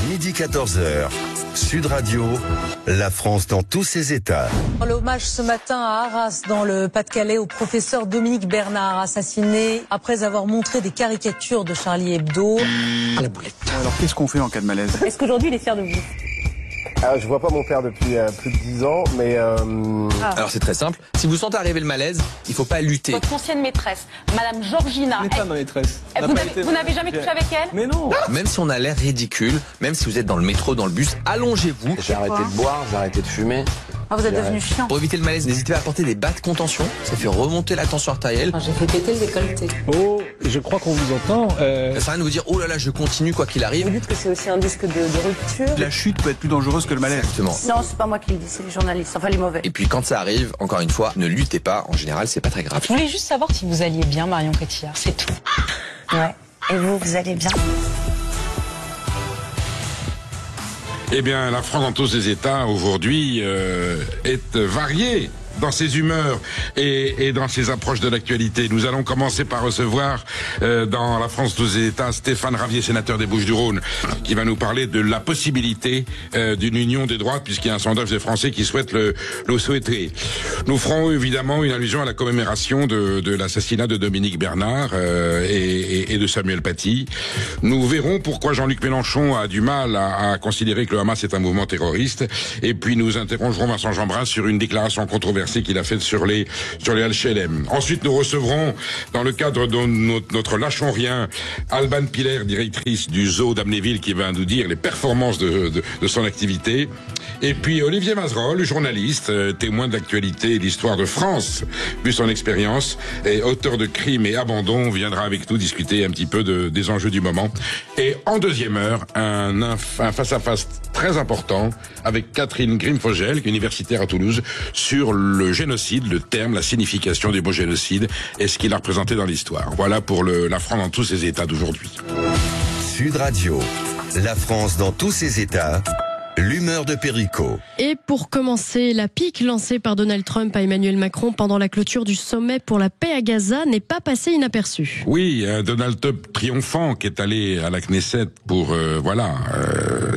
Midi 14h, Sud Radio, la France dans tous ses états. L'hommage ce matin à Arras, dans le Pas-de-Calais, au professeur Dominique Bernard, assassiné après avoir montré des caricatures de Charlie Hebdo. La boulette. Alors qu'est-ce qu'on fait en cas de malaise? Est-ce qu'aujourd'hui il est fier de vous? Je vois pas mon père depuis plus de 10 ans, mais... Alors c'est très simple, si vous sentez arriver le malaise, il faut pas lutter. Votre ancienne maîtresse, Madame Georgina... n'est pas ma maîtresse. Vous n'avez jamais couché avec elle? Mais non. Même si on a l'air ridicule, même si vous êtes dans le métro, dans le bus, allongez-vous. J'ai arrêté de boire, j'ai arrêté de fumer. Ah, vous êtes devenu chiant. Pour éviter le malaise, n'hésitez pas à apporter des bas de contention, ça fait remonter la tension artérielle. J'ai fait péter le décolleté. Oh, je crois qu'on vous entend. Ça sert à rien de vous dire, oh là là, je continue quoi qu'il arrive. Vous dites que c'est aussi un disque de rupture? La chute peut être plus dangereuse que le malaise. Exactement. Non, c'est pas moi qui le dis, c'est les journalistes, enfin les mauvais. Et puis quand ça arrive, encore une fois, ne luttez pas, en général c'est pas très grave. Je voulais juste savoir si vous alliez bien, Marion Cotillard, c'est tout. Ouais. Et vous allez bien? Eh bien, la France dans tous ses états aujourd'hui est variée dans ses humeurs et dans ses approches de l'actualité. Nous allons commencer par recevoir dans la France tous ses états Stéphane Ravier, sénateur des Bouches-du-Rhône, qui va nous parler de la possibilité d'une union des droites, puisqu'il y a un sondage des Français qui souhaitent le souhaiter. Nous ferons évidemment une allusion à la commémoration de l'assassinat de Dominique Bernard et de Samuel Paty. Nous verrons pourquoi Jean-Luc Mélenchon a du mal à considérer que le Hamas est un mouvement terroriste. Et puis nous interrogerons Vincent Jeanbrun sur une déclaration controversée qu'il a faite sur les HLM. Ensuite, nous recevrons, dans le cadre de notre Lâchons Rien, Alban Piller, directrice du zoo d'Amnéville, qui va nous dire les performances de son activité. Et puis Olivier Mazerolle, journaliste, témoin de l'actualité et d'histoire de France, vu son expérience, et auteur de Crimes et Abandon, viendra avec nous discuter un petit peu des enjeux du moment. Et en deuxième heure, un face-à-face très important avec Catherine Grimfogel, universitaire à Toulouse, sur le génocide, le terme, la signification du mot génocide et ce qu'il a représenté dans l'histoire. Voilà pour la France dans tous ses états d'aujourd'hui. Sud Radio, la France dans tous ses états. L'humeur de Perico. Et pour commencer, la pique lancée par Donald Trump à Emmanuel Macron pendant la clôture du sommet pour la paix à Gaza n'est pas passée inaperçue. Oui, Donald Trump triomphant qui est allé à la Knesset pour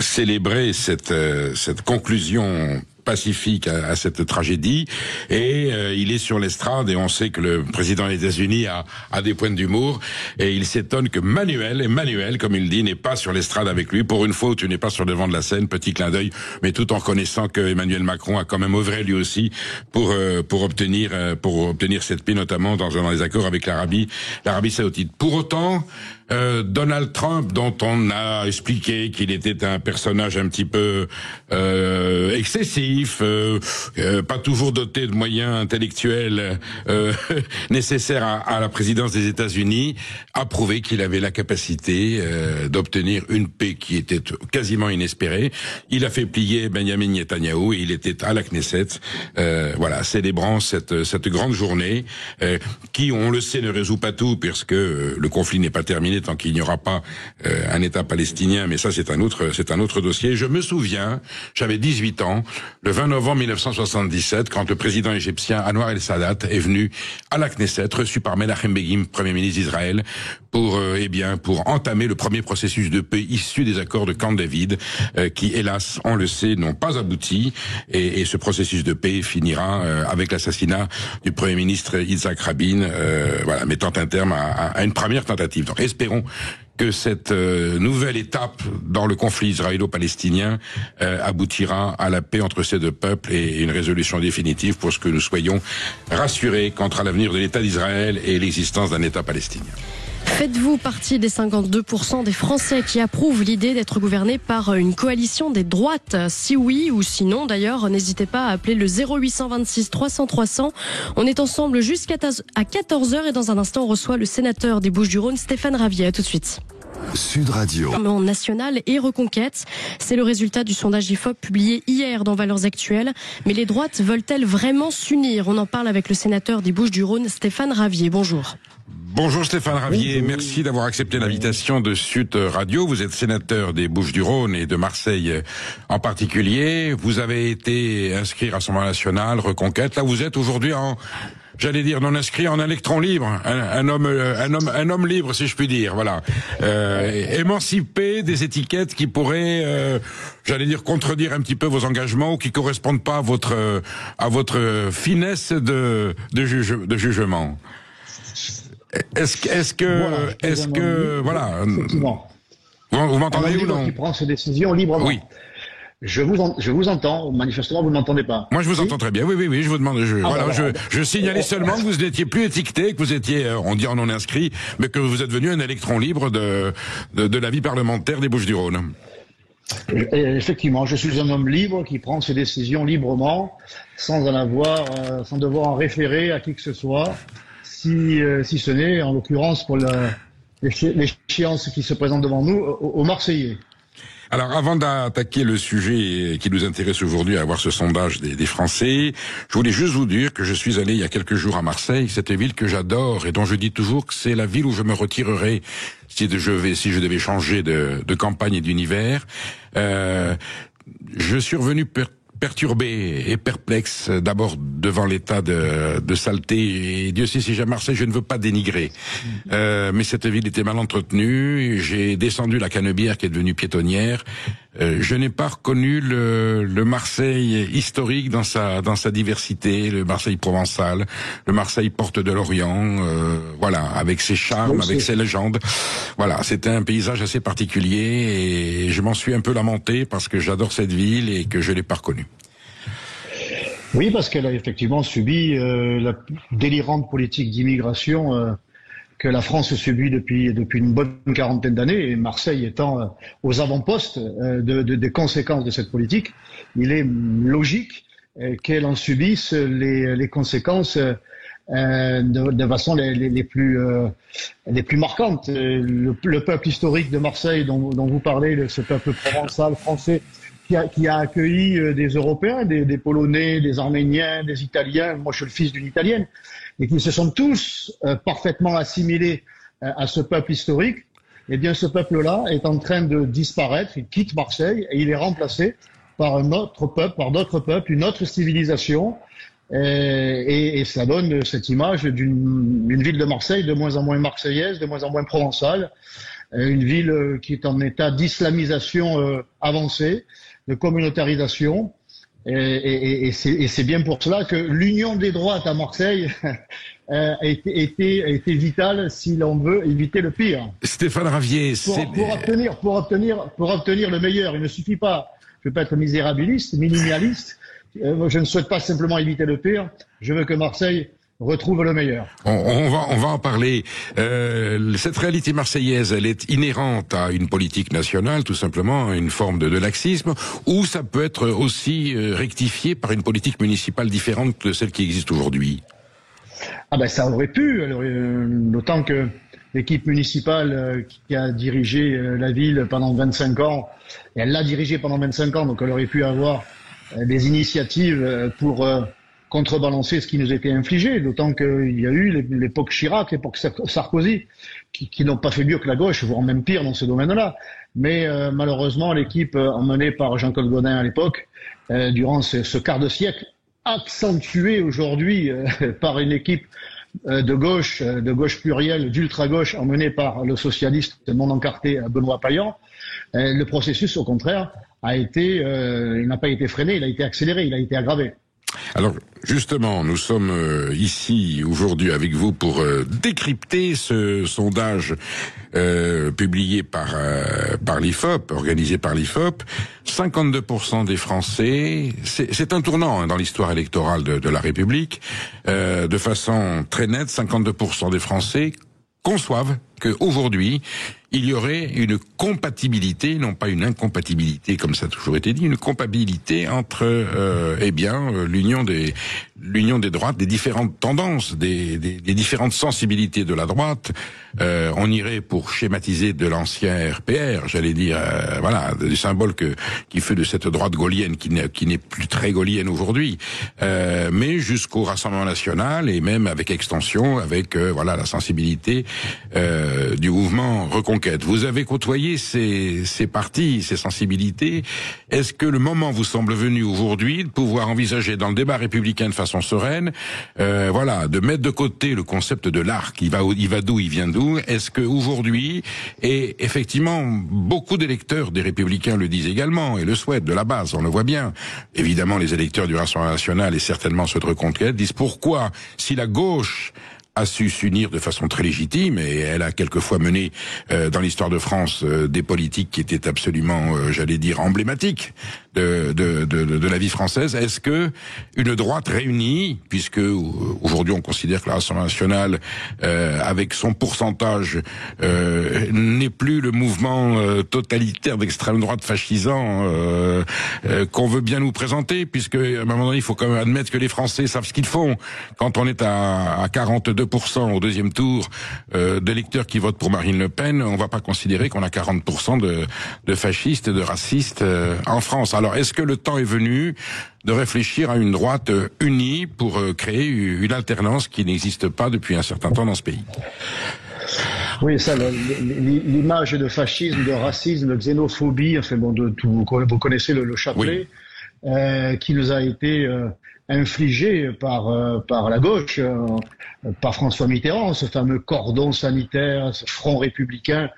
célébrer cette conclusion pacifique à cette tragédie, et il est sur l'estrade et on sait que le président des États-Unis a des points d'humour et il s'étonne que Emmanuel, comme il dit, n'est pas sur l'estrade avec lui. Pour une fois, tu n'es pas sur le devant de la scène, petit clin d'œil, mais tout en reconnaissant que Emmanuel Macron a quand même œuvré lui aussi pour obtenir cette paix, notamment dans les accords avec l'Arabie Saoudite. Pour autant, Donald Trump, dont on a expliqué qu'il était un personnage un petit peu excessif, pas toujours doté de moyens intellectuels nécessaires à la présidence des États-Unis, a prouvé qu'il avait la capacité d'obtenir une paix qui était quasiment inespérée. Il a fait plier Benjamin Netanyahou et il était à la Knesset, célébrant cette grande journée qui, on le sait, ne résout pas tout, puisque le conflit n'est pas terminé tant qu'il n'y aura pas un État palestinien, mais ça c'est un autre dossier. Je me souviens, j'avais 18 ans, le 20 novembre 1977, quand le président égyptien Anwar el-Sadat est venu à la Knesset, reçu par Menachem Begin, premier ministre d'Israël, pour entamer le premier processus de paix issu des accords de Camp David, qui hélas, on le sait, n'ont pas abouti, et ce processus de paix finira avec l'assassinat du premier ministre Yitzhak Rabin, mettant un terme à une première tentative. Donc espérons que cette nouvelle étape dans le conflit israélo-palestinien aboutira à la paix entre ces deux peuples et une résolution définitive pour ce que nous soyons rassurés quant à l'avenir de l'État d'Israël et l'existence d'un État palestinien. Faites-vous partie des 52% des Français qui approuvent l'idée d'être gouvernés par une coalition des droites? Si oui ou sinon, d'ailleurs, n'hésitez pas à appeler le 0826 300 300. On est ensemble jusqu'à 14h et dans un instant, on reçoit le sénateur des Bouches-du-Rhône, Stéphane Ravier. À tout de suite. Sud Radio. National et Reconquête, c'est le résultat du sondage IFOP publié hier dans Valeurs Actuelles. Mais les droites veulent-elles vraiment s'unir? On en parle avec le sénateur des Bouches-du-Rhône, Stéphane Ravier. Bonjour. Bonjour Stéphane Ravier, merci d'avoir accepté l'invitation de Sud Radio. Vous êtes sénateur des Bouches-du-Rhône et de Marseille en particulier. Vous avez été inscrit Rassemblement National, Reconquête. Là, vous êtes aujourd'hui j'allais dire non inscrit, en électron libre, un homme libre, si je puis dire, voilà, émancipé des étiquettes qui pourraient, j'allais dire, contredire un petit peu vos engagements ou qui correspondent pas à votre finesse de jugement. Est-ce que voilà, vous m'entendez ou non? Qui prend ses décisions librement. Oui. Je vous entends. Manifestement, vous ne m'entendez pas. Moi, je vous entends très bien. Oui. Je vous demande. Je signalais seulement que vous n'étiez plus étiqueté, que vous étiez, on dit en non inscrit, mais que vous êtes devenu un électron libre de la vie parlementaire des Bouches-du-Rhône. Effectivement, je suis un homme libre qui prend ses décisions librement, sans devoir en référer à qui que ce soit, si ce n'est, en l'occurrence, pour l'échéance qui se présente devant nous, aux Marseillais. Alors, avant d'attaquer le sujet qui nous intéresse aujourd'hui, à voir ce sondage des Français, je voulais juste vous dire que je suis allé il y a quelques jours à Marseille, cette ville que j'adore et dont je dis toujours que c'est la ville où je me retirerai si je devais changer de campagne et d'univers. Je suis revenu perturbé et perplexe, d'abord devant l'état de saleté, et Dieu sait si j'ai à Marseille, je ne veux pas dénigrer. Mais cette ville était mal entretenue, j'ai descendu la Canebière qui est devenue piétonnière, je n'ai pas reconnu le Marseille historique dans sa diversité, le Marseille provençal, le Marseille porte de l'Orient, voilà, avec ses charmes, avec ses légendes. Voilà, c'était un paysage assez particulier et je m'en suis un peu lamenté parce que j'adore cette ville et que je l'ai pas reconnue. Oui, parce qu'elle a effectivement subi la délirante politique d'immigration que la France subit depuis une bonne quarantaine d'années, et Marseille étant aux avant-postes des conséquences de cette politique, il est logique qu'elle en subisse les conséquences de façon les plus marquantes. Le peuple historique de Marseille dont vous parlez, ce peuple provençal français, qui a accueilli des Européens, des Polonais, des Arméniens, des Italiens. Moi, je suis le fils d'une Italienne, et qui se sont tous parfaitement assimilés à ce peuple historique. Eh bien, ce peuple-là est en train de disparaître. Il quitte Marseille et il est remplacé par un autre peuple, par d'autres peuples, une autre civilisation. Et ça donne cette image d'une ville de Marseille de moins en moins marseillaise, de moins en moins provençale, une ville qui est en état d'islamisation avancée, de communautarisation, et c'est bien pour cela que l'union des droites à Marseille a été vitale si l'on veut éviter le pire. Stéphane Ravier, pour obtenir le meilleur, il ne suffit pas, je ne veux pas être misérabiliste, minimaliste, je ne souhaite pas simplement éviter le pire, je veux que Marseille retrouve le meilleur. On va en parler. Cette réalité marseillaise, elle est inhérente à une politique nationale, tout simplement, à une forme de laxisme, ou ça peut être aussi rectifié par une politique municipale différente de celle qui existe aujourd'hui? Ah ben ça aurait pu, d'autant que l'équipe municipale qui a dirigé la ville pendant 25 ans, et elle l'a dirigée pendant 25 ans, donc elle aurait pu avoir des initiatives pour contrebalancer ce qui nous était infligé, d'autant qu'il y a eu l'époque Chirac, l'époque Sarkozy, qui n'ont pas fait mieux que la gauche, voire même pire dans ce domaine-là. Mais malheureusement, l'équipe emmenée par Jean-Claude Gaudin à l'époque, durant ce quart de siècle, accentuée aujourd'hui par une équipe de gauche plurielle, d'ultra-gauche, emmenée par le socialiste non encarté Benoît Payan, le processus, au contraire, il n'a pas été freiné, il a été accéléré, il a été aggravé. Alors, justement, nous sommes ici aujourd'hui avec vous pour décrypter ce sondage publié par l'IFOP, organisé par l'IFOP. 52% des Français, c'est un tournant dans l'histoire électorale de la République, de façon très nette, 52% des Français conçoivent qu'aujourd'hui, il y aurait une compatibilité, non pas une incompatibilité comme ça a toujours été dit, une compatibilité entre l'union des droites, des différentes tendances, des différentes sensibilités de la droite. On irait, pour schématiser, de l'ancien RPR, j'allais dire, voilà, du symbole qui fait de cette droite gaulienne qui n'est plus très gaulienne aujourd'hui, mais jusqu'au Rassemblement national, et même avec extension, avec la sensibilité du mouvement Reconquête. Vous avez côtoyé ces partis, ces sensibilités. Est-ce que le moment vous semble venu aujourd'hui de pouvoir envisager dans le débat républicain de façon sereine, de mettre de côté le concept de l'arc, il va d'où, il vient d'où? Est-ce que aujourd'hui, et effectivement, beaucoup d'électeurs des Républicains le disent également et le souhaitent de la base, on le voit bien. Évidemment, les électeurs du Rassemblement national et certainement ceux de Reconquête disent pourquoi, si la gauche a su s'unir de façon très légitime et elle a quelquefois mené dans l'histoire de France des politiques qui étaient absolument, emblématiques de la vie française. Est-ce que une droite réunie, puisque aujourd'hui on considère que le Rassemblement national, avec son pourcentage, n'est plus le mouvement totalitaire d'extrême droite fascisant qu'on veut bien nous présenter, puisque à un moment donné il faut quand même admettre que les Français savent ce qu'ils font. Quand on est à 42% au deuxième tour d'électeurs qui votent pour Marine Le Pen, on va pas considérer qu'on a 40% de fascistes et de racistes en France. Alors, est-ce que le temps est venu de réfléchir à une droite unie pour créer une alternance qui n'existe pas depuis un certain temps dans ce pays? Oui, ça, l'image de fascisme, de racisme, de xénophobie, vous connaissez le chapelet, qui nous a été infligé par la gauche, par François Mitterrand, ce fameux cordon sanitaire, ce front républicain.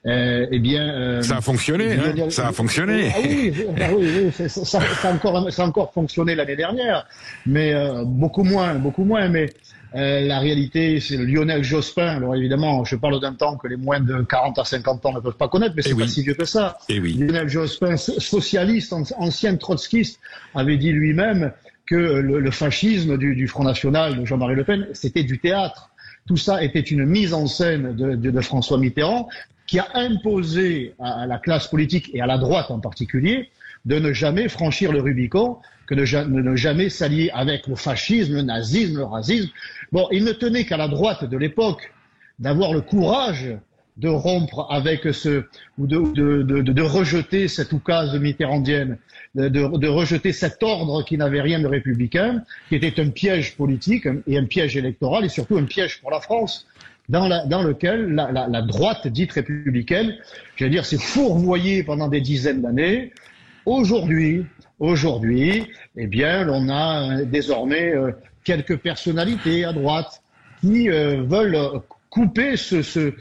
Ça a fonctionné, ça a fonctionné. Oui, ça a encore fonctionné l'année dernière, mais beaucoup moins. Mais la réalité, c'est Lionel Jospin. Alors évidemment, je parle d'un temps que les moins de 40 à 50 ans ne peuvent pas connaître, mais c'est pas si vieux que ça. Lionel Jospin, socialiste, ancien trotskiste, avait dit lui-même que le fascisme du Front National de Jean-Marie Le Pen, c'était du théâtre. Tout ça était une mise en scène de François Mitterrand, qui a imposé à la classe politique et à la droite en particulier de ne jamais franchir le Rubicon, de ne jamais s'allier avec le fascisme, le nazisme, le racisme. Bon, il ne tenait qu'à la droite de l'époque d'avoir le courage de rompre avec de rejeter cette oukase mitterrandienne, de rejeter cet ordre qui n'avait rien de républicain, qui était un piège politique et un piège électoral et surtout un piège pour la France, dans lequel la droite dite républicaine, s'est fourvoyée pendant des dizaines d'années. Aujourd'hui, l'on a désormais quelques personnalités à droite qui veulent couper cette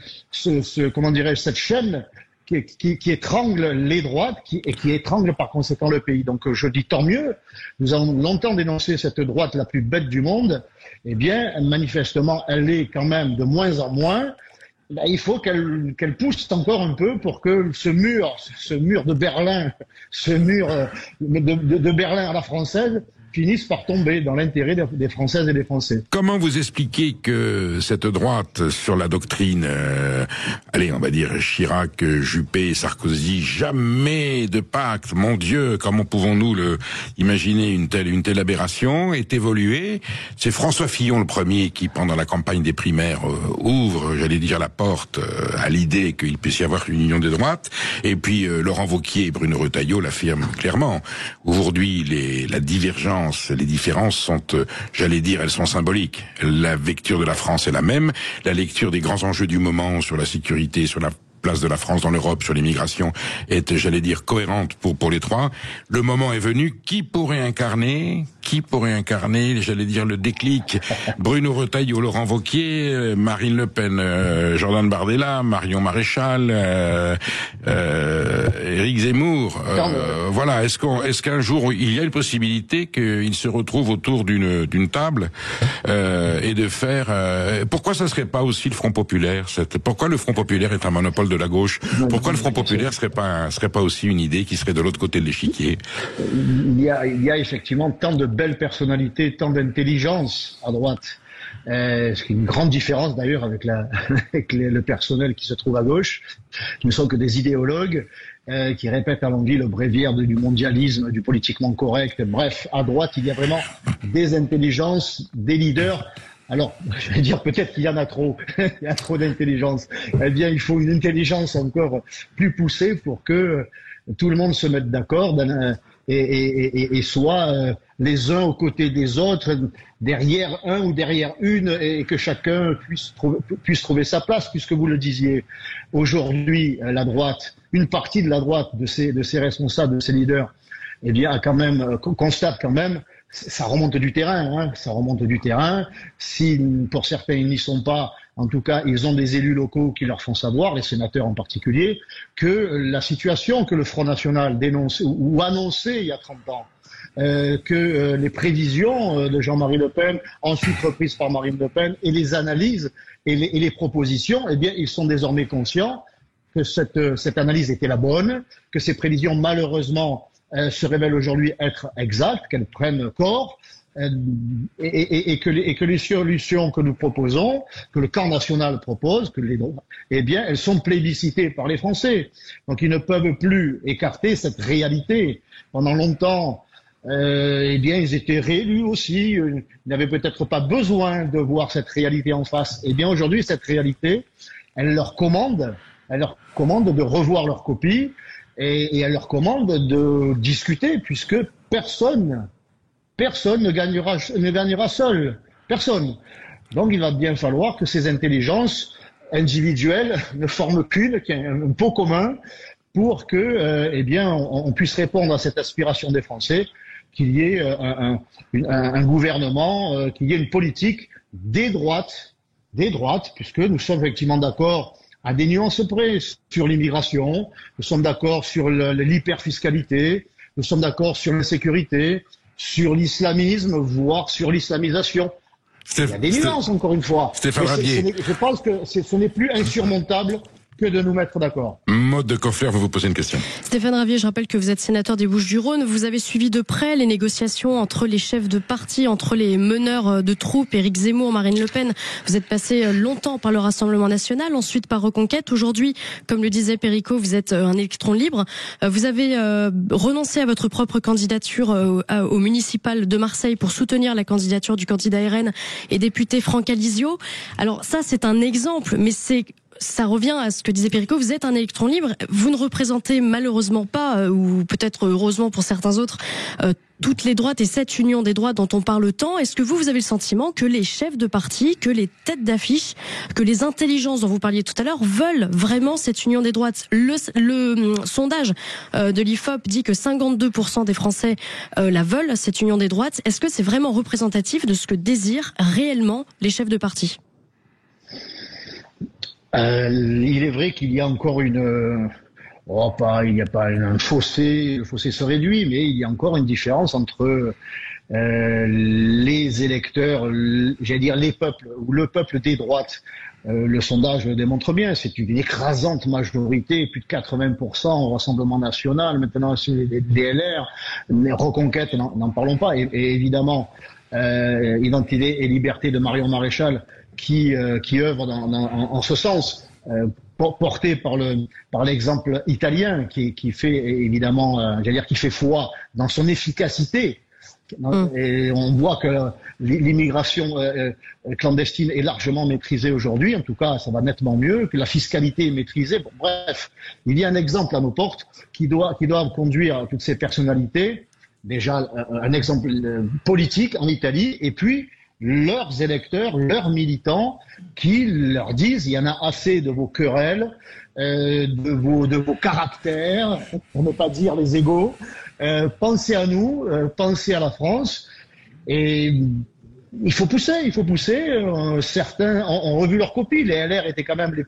chaîne qui étrangle les droites et qui étrangle par conséquent le pays. Donc je dis tant mieux. Nous avons longtemps dénoncé cette droite la plus bête du monde. Manifestement, elle est quand même de moins en moins. Il faut qu'elle pousse encore un peu pour que ce mur de Berlin, de Berlin à la française, finissent par tomber dans l'intérêt des Françaises et des Français. Comment vous expliquez que cette droite sur la doctrine, on va dire Chirac, Juppé, Sarkozy, jamais de pacte, mon Dieu, comment pouvons-nous imaginer une telle aberration, est évoluée? C'est François Fillon le premier qui, pendant la campagne des primaires, ouvre, la porte à l'idée qu'il puisse y avoir une union des droites, et puis Laurent Wauquiez et Bruno Retailleau l'affirment clairement. Aujourd'hui, la divergence, les différences sont, elles sont symboliques. La lecture de la France est la même. La lecture des grands enjeux du moment sur la sécurité, sur la place de la France dans l'Europe, sur l'immigration, est, cohérente pour les trois. Le moment est venu. Qui pourrait incarner, le déclic? Bruno Retailleau, Laurent Wauquiez, Marine Le Pen, Jordan Bardella, Marion Maréchal, Éric Zemmour. Est-ce qu'un jour il y a une possibilité qu'ils se retrouvent autour d'une table et de faire? Pourquoi ça serait pas aussi le Front populaire? Pourquoi le Front populaire est un monopole de la gauche? Pourquoi le Front populaire serait pas aussi une idée qui serait de l'autre côté de l'échiquier? Il y a effectivement tant de belles personnalités, tant d'intelligence à droite. Ce qui est une grande différence d'ailleurs avec le personnel qui se trouve à gauche, qui ne sont que des idéologues, qui répètent à l'envi le bréviaire du mondialisme, du politiquement correct. Bref, à droite, il y a vraiment des intelligences, des leaders. Alors, je vais dire peut-être qu'il y en a trop, il y a trop d'intelligence. Eh bien, il faut une intelligence encore plus poussée pour que tout le monde se mette d'accord et soit les uns aux côtés des autres, derrière un ou derrière une, et que chacun puisse trouver sa place, puisque vous le disiez. Aujourd'hui, la droite, une partie de la droite, de ces responsables, de ces leaders, eh bien, constate quand même, ça remonte du terrain, hein, ça remonte du terrain. Si pour certains ils n'y sont pas, en tout cas ils ont des élus locaux qui leur font savoir, les sénateurs en particulier, que la situation que le Front National dénonçait ou annonçait il y a 30 ans, que les prévisions de Jean-Marie Le Pen, ensuite reprises par Marine Le Pen, et les analyses et les propositions, eh bien ils sont désormais conscients que cette analyse était la bonne, que ces prévisions malheureusement se révèlent aujourd'hui être exactes, qu'elles prennent corps, et que les solutions que nous proposons, que le camp national propose, eh bien, elles sont plébiscitées par les Français. Donc, ils ne peuvent plus écarter cette réalité. Pendant longtemps, eh bien, ils étaient réélus aussi. Ils n'avaient peut-être pas besoin de voir cette réalité en face. Eh bien, aujourd'hui, cette réalité, elle leur commande de revoir leur copie. Et elle leur commande de discuter, puisque personne ne gagnera seul. Personne. Donc il va bien falloir que ces intelligences individuelles ne forment qu'une, qu'il y ait un pot commun, pour que, eh bien, on puisse répondre à cette aspiration des Français, qu'il y ait un gouvernement, qu'il y ait une politique des droites, puisque nous sommes effectivement d'accord à des nuances près sur l'immigration, nous sommes d'accord sur l'hyperfiscalité, nous sommes d'accord sur l'insécurité, sur l'islamisme, voire sur l'islamisation. Il y a des nuances, encore une fois. Stéphane Ravier. Je pense que ce n'est plus insurmontable que de nous mettre d'accord. Maud de Conflère, vous posez une question. Stéphane Ravier, je rappelle que vous êtes sénateur des Bouches-du-Rhône. Vous avez suivi de près les négociations entre les chefs de parti, entre les meneurs de troupes, Éric Zemmour, Marine Le Pen. Vous êtes passé longtemps par le Rassemblement national, ensuite par Reconquête. Aujourd'hui, comme le disait Perico, vous êtes un électron libre. Vous avez renoncé à votre propre candidature au municipal de Marseille pour soutenir la candidature du candidat RN et député Franck Alizio. Alors ça, c'est un exemple, mais ça revient à ce que disait Perico, vous êtes un électron libre, vous ne représentez malheureusement pas, ou peut-être heureusement pour certains autres, toutes les droites et cette union des droites dont on parle tant. Est-ce que vous avez le sentiment que les chefs de parti, que les têtes d'affiche, que les intelligences dont vous parliez tout à l'heure veulent vraiment cette union des droites? Le sondage de l'IFOP dit que 52% des Français la veulent, cette union des droites. Est-ce que c'est vraiment représentatif de ce que désirent réellement les chefs de parti? Il est vrai qu'il y a encore il n'y a pas un fossé, le fossé se réduit, mais il y a encore une différence entre les électeurs, j'allais dire les peuples, ou le peuple des droites. Le sondage le démontre bien, c'est une écrasante majorité, plus de 80% au Rassemblement national, maintenant sur les DLR, les Reconquête, n'en parlons pas, et évidemment, Identité et Liberté de Marion Maréchal, qui œuvre en ce sens, porté par l'exemple italien, qui fait évidemment, qui fait foi dans son efficacité. Et on voit que l'immigration clandestine est largement maîtrisée aujourd'hui. En tout cas, ça va nettement mieux, que la fiscalité est maîtrisée. Bon, bref, il y a un exemple à nos portes qui doit conduire toutes ces personnalités. Déjà, un exemple politique en Italie, et puis leurs électeurs, leurs militants, qui leur disent: il y en a assez de vos querelles, de vos caractères, pour ne pas dire les égos. Pensez à nous, pensez à la France. Et il faut pousser. Certains ont revu leur copie. Les LR étaient quand même les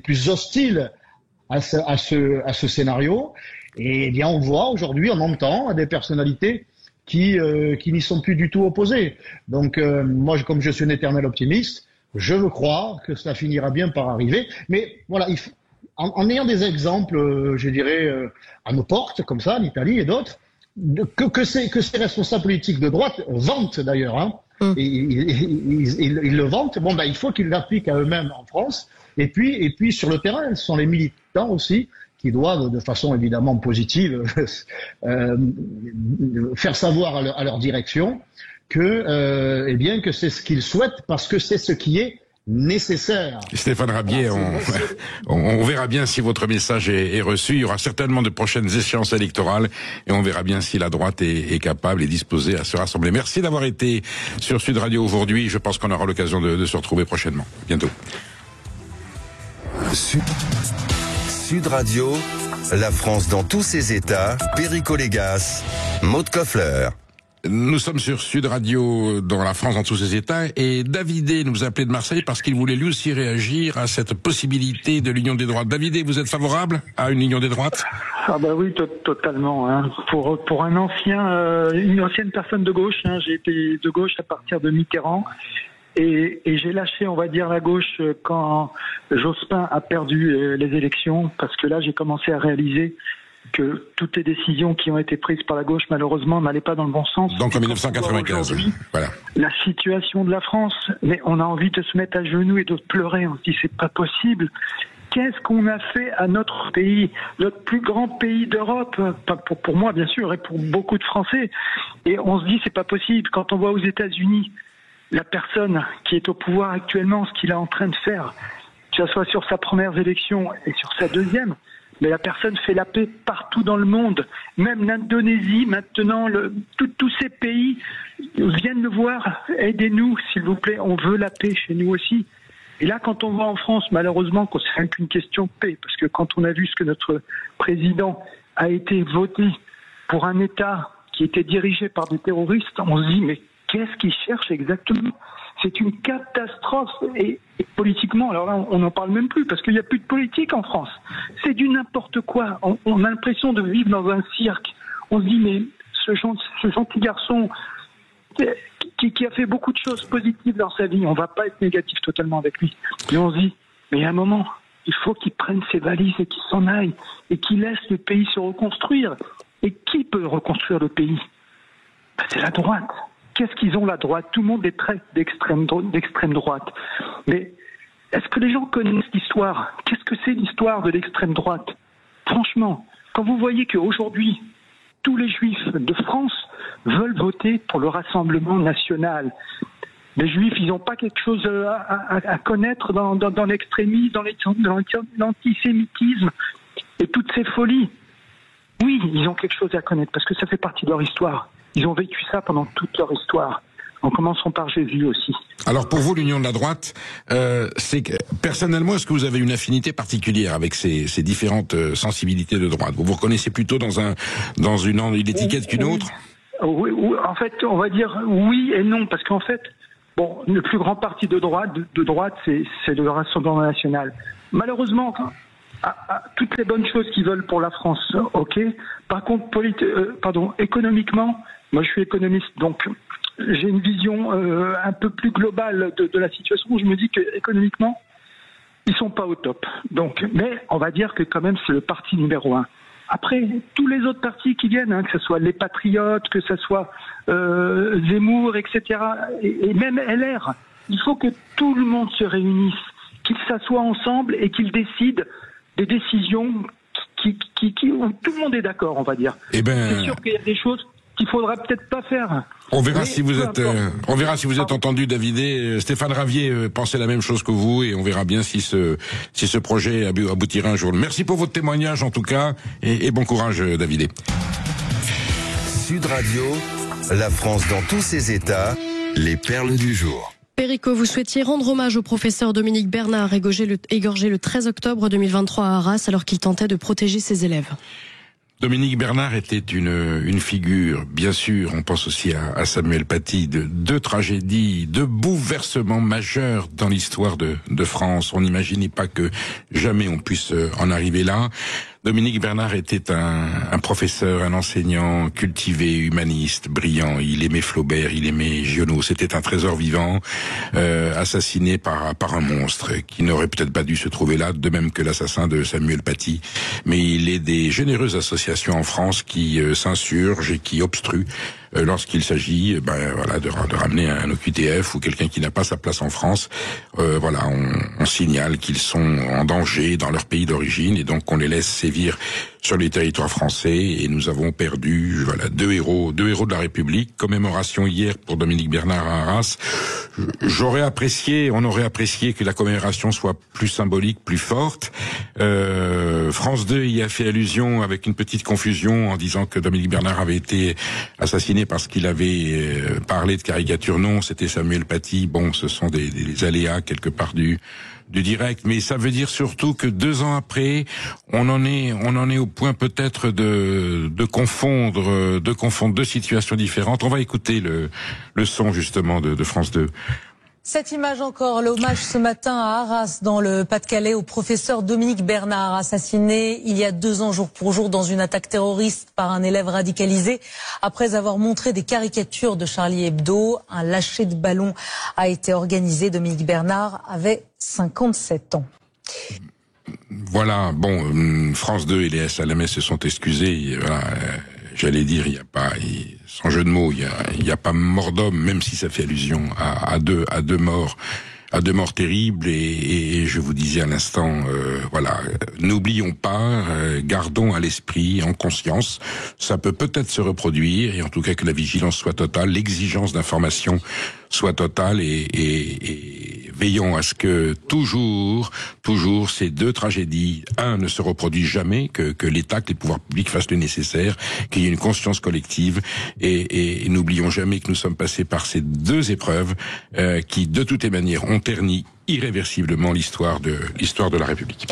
plus hostiles à ce scénario. Et bien, on voit aujourd'hui, on entend des personnalités qui n'y sont plus du tout opposées. Donc, moi, comme je suis un éternel optimiste, je veux croire que cela finira bien par arriver. Mais voilà, en ayant des exemples, je dirais, à nos portes, comme ça, l'Italie et d'autres, que ces responsables politiques de droite vantent d'ailleurs, hein, et ils le vantent. Bon, ben, il faut qu'ils l'appliquent à eux-mêmes en France. Et puis sur le terrain, ce sont les militants aussi qui doivent, de façon évidemment positive, faire savoir à leur direction que c'est ce qu'ils souhaitent parce que c'est ce qui est nécessaire. Stéphane Ravier, on verra bien si votre message est reçu. Il y aura certainement de prochaines échéances électorales et on verra bien si la droite est capable et disposée à se rassembler. Merci d'avoir été sur Sud Radio aujourd'hui. Je pense qu'on aura l'occasion de se retrouver prochainement. Bientôt. Sud Radio, la France dans tous ses états, Perico Légas, Maud Koffler. Nous sommes sur Sud Radio dans la France dans tous ses états et Davidé nous a appelé de Marseille parce qu'il voulait lui aussi réagir à cette possibilité de l'union des droites. Davidé, vous êtes favorable à une union des droites? Ah bah oui, totalement. Hein. Pour une ancienne personne de gauche, hein, j'ai été de gauche à partir de Mitterrand et j'ai lâché, on va dire, la gauche quand Jospin a perdu les élections parce que là j'ai commencé à réaliser que toutes les décisions qui ont été prises par la gauche, malheureusement, n'allaient pas dans le bon sens. Donc en 1995, voilà. La situation de la France, mais on a envie de se mettre à genoux et de pleurer. On se dit, c'est pas possible. Qu'est-ce qu'on a fait à notre pays, notre plus grand pays d'Europe, pour moi bien sûr, et pour beaucoup de Français. Et on se dit, c'est pas possible. Quand on voit aux États-Unis la personne qui est au pouvoir actuellement, ce qu'il est en train de faire, que ce soit sur sa première élection et sur sa deuxième, mais la personne fait la paix partout dans le monde. Même l'Indonésie, maintenant, tous ces pays viennent le voir. Aidez-nous, s'il vous plaît. On veut la paix chez nous aussi. Et là, quand on voit en France, malheureusement, que c'est qu'une question de paix, parce que quand on a vu ce que notre président a été voté pour un État qui était dirigé par des terroristes, on se dit, mais qu'est-ce qu'ils cherchent exactement ? C'est une catastrophe et politiquement, alors là on n'en parle même plus parce qu'il n'y a plus de politique en France. C'est du n'importe quoi. On a l'impression de vivre dans un cirque. On se dit mais ce gentil garçon qui a fait beaucoup de choses positives dans sa vie, on ne va pas être négatif totalement avec lui. Mais on se dit mais à un moment il faut qu'il prenne ses valises et qu'il s'en aille et qu'il laisse le pays se reconstruire. Et qui peut reconstruire le pays ? C'est la droite. Qu'est-ce qu'ils ont, la droite ? Tout le monde est très d'extrême droite. Mais est-ce que les gens connaissent l'histoire ? Qu'est-ce que c'est l'histoire de l'extrême droite ? Franchement, quand vous voyez qu'aujourd'hui, tous les juifs de France veulent voter pour le Rassemblement national, les juifs, ils n'ont pas quelque chose à connaître dans l'extrémisme, dans l'antisémitisme et toutes ces folies. Oui, ils ont quelque chose à connaître parce que ça fait partie de leur histoire. Ils ont vécu ça pendant toute leur histoire. En commençant par Jésus aussi. Alors pour vous, l'union de la droite, c'est que, personnellement, est-ce que vous avez une affinité particulière avec ces différentes sensibilités de droite ? Vous vous reconnaissez plutôt dans une étiquette qu'une autre ? Oui, en fait, on va dire oui et non, parce qu'en fait, bon, le plus grand parti de droite, c'est le Rassemblement national. Malheureusement, toutes les bonnes choses qu'ils veulent pour la France, ok. Par contre, économiquement, moi je suis économiste, donc j'ai une vision un peu plus globale de la situation. Je me dis que économiquement, ils sont pas au top. Donc, mais on va dire que quand même c'est le parti numéro 1. Après, tous les autres partis qui viennent, que ce soit les Patriotes, que ce soit Zemmour, etc., et même LR, il faut que tout le monde se réunisse, qu'ils s'assoient ensemble et qu'ils décident des décisions où tout le monde est d'accord, on va dire. C'est sûr qu'il y a des choses qu'il faudra peut-être pas faire. On verra si vous êtes entendu, Davidé. Stéphane Ravier pensait la même chose que vous et on verra bien si ce projet aboutira un jour. Merci pour votre témoignage en tout cas et bon courage, Davidé. Sud Radio, la France dans tous ses états, les perles du jour. Perico, vous souhaitiez rendre hommage au professeur Dominique Bernard, égorgé le 13 octobre 2023 à Arras alors qu'il tentait de protéger ses élèves. Dominique Bernard était une figure, bien sûr, on pense aussi à Samuel Paty, de deux tragédies, deux bouleversements majeurs dans l'histoire de France. On n'imaginait pas que jamais on puisse en arriver là. Dominique Bernard était un professeur, un enseignant cultivé, humaniste, brillant. Il aimait Flaubert, il aimait Giono. C'était un trésor vivant, assassiné par un monstre qui n'aurait peut-être pas dû se trouver là, de même que l'assassin de Samuel Paty. Mais il est des généreuses associations en France qui s'insurgent et qui obstruent lorsqu'il s'agit de ramener un OQTF ou quelqu'un qui n'a pas sa place en France. On signale qu'ils sont en danger dans leur pays d'origine et donc on les laisse sévir sur les territoires français, et nous avons perdu, voilà, deux héros de la République. Commémoration hier pour Dominique Bernard à Arras. On aurait apprécié que la commémoration soit plus symbolique, plus forte. France 2 y a fait allusion avec une petite confusion en disant que Dominique Bernard avait été assassiné parce qu'il avait parlé de caricature. Non, c'était Samuel Paty. Bon, ce sont des aléas quelque part du direct, mais ça veut dire surtout que 2 ans après, on en est au point peut-être de confondre deux situations différentes. On va écouter le son justement de France 2. Cette image encore, l'hommage ce matin à Arras, dans le Pas-de-Calais, au professeur Dominique Bernard, assassiné il y a 2 ans jour pour jour dans une attaque terroriste par un élève radicalisé. Après avoir montré des caricatures de Charlie Hebdo, un lâcher de ballon a été organisé. Dominique Bernard avait 57 ans. Voilà, bon, France 2 et les SLMS se sont excusés, voilà. J'allais dire, sans jeu de mots, il y a pas mort d'homme, même si ça fait allusion à deux morts terribles. Et je vous disais à l'instant, voilà, n'oublions pas, gardons à l'esprit, en conscience, ça peut peut-être se reproduire, et en tout cas que la vigilance soit totale, l'exigence d'information soit totale, et veillons à ce que toujours ces deux tragédies, ne se reproduisent jamais, que l'État, que les pouvoirs publics fassent le nécessaire, qu'il y ait une conscience collective, et n'oublions jamais que nous sommes passés par ces 2 épreuves qui, de toutes les manières, ont terni irréversiblement l'histoire de la République.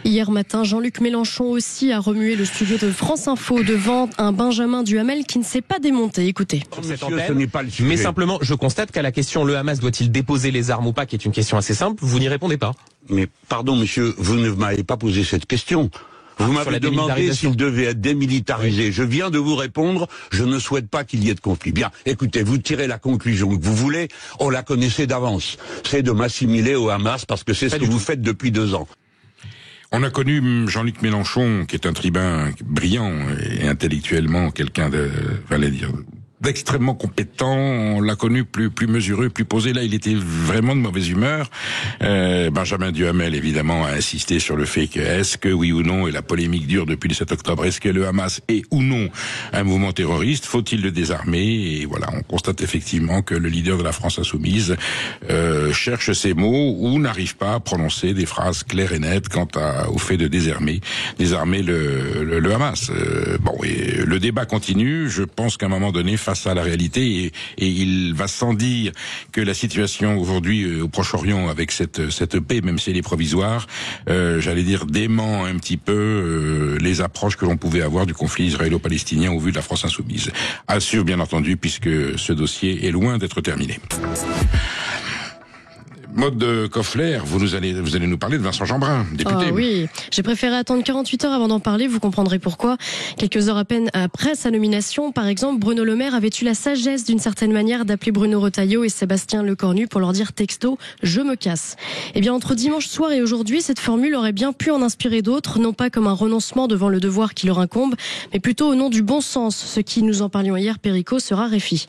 Hier matin, Jean-Luc Mélenchon aussi a remué le studio de France Info devant un Benjamin Duhamel qui ne s'est pas démonté. Écoutez. Ce n'est pas le sujet. Mais simplement, je constate qu'à la question le Hamas doit-il déposer les armes ou pas, qui est une question assez simple, vous n'y répondez pas. Mais pardon monsieur, vous ne m'avez pas posé cette question. Vous m'avez demandé s'il devait être démilitarisé. Oui. Je viens de vous répondre, je ne souhaite pas qu'il y ait de conflit. Bien, écoutez, vous tirez la conclusion que vous voulez, on la connaissait d'avance. C'est de m'assimiler au Hamas parce que c'est ce que vous faites depuis 2 ans. On a connu Jean-Luc Mélenchon, qui est un tribun brillant et intellectuellement quelqu'un d'extrêmement compétent. On l'a connu plus mesureux, plus posé. Là, il était vraiment de mauvaise humeur. Benjamin Duhamel, évidemment, a insisté sur le fait que, est-ce que, oui ou non, et la polémique dure depuis le 7 octobre, est-ce que le Hamas est ou non un mouvement terroriste? Faut-il le désarmer? Et voilà, on constate effectivement que le leader de la France insoumise cherche ses mots ou n'arrive pas à prononcer des phrases claires et nettes quant au fait de désarmer le Hamas. Et le débat continue. Je pense qu'à un moment donné, face à la réalité, et il va sans dire que la situation aujourd'hui au Proche-Orient, avec cette paix, même si elle est provisoire, j'allais dire dément un petit peu les approches que l'on pouvait avoir du conflit israélo-palestinien au vu de la France insoumise. Assure bien entendu, puisque ce dossier est loin d'être terminé. Maude Koffler, vous allez nous parler de Vincent Jeanbrun, député. Oui, j'ai préféré attendre 48 heures avant d'en parler, vous comprendrez pourquoi. Quelques heures à peine après sa nomination, par exemple, Bruno Le Maire avait eu la sagesse d'une certaine manière d'appeler Bruno Retailleau et Sébastien Lecornu pour leur dire texto « je me casse ». Eh bien, entre dimanche soir et aujourd'hui, cette formule aurait bien pu en inspirer d'autres, non pas comme un renoncement devant le devoir qui leur incombe, mais plutôt au nom du bon sens, ce qui, nous en parlions hier, Perico, se raréfie.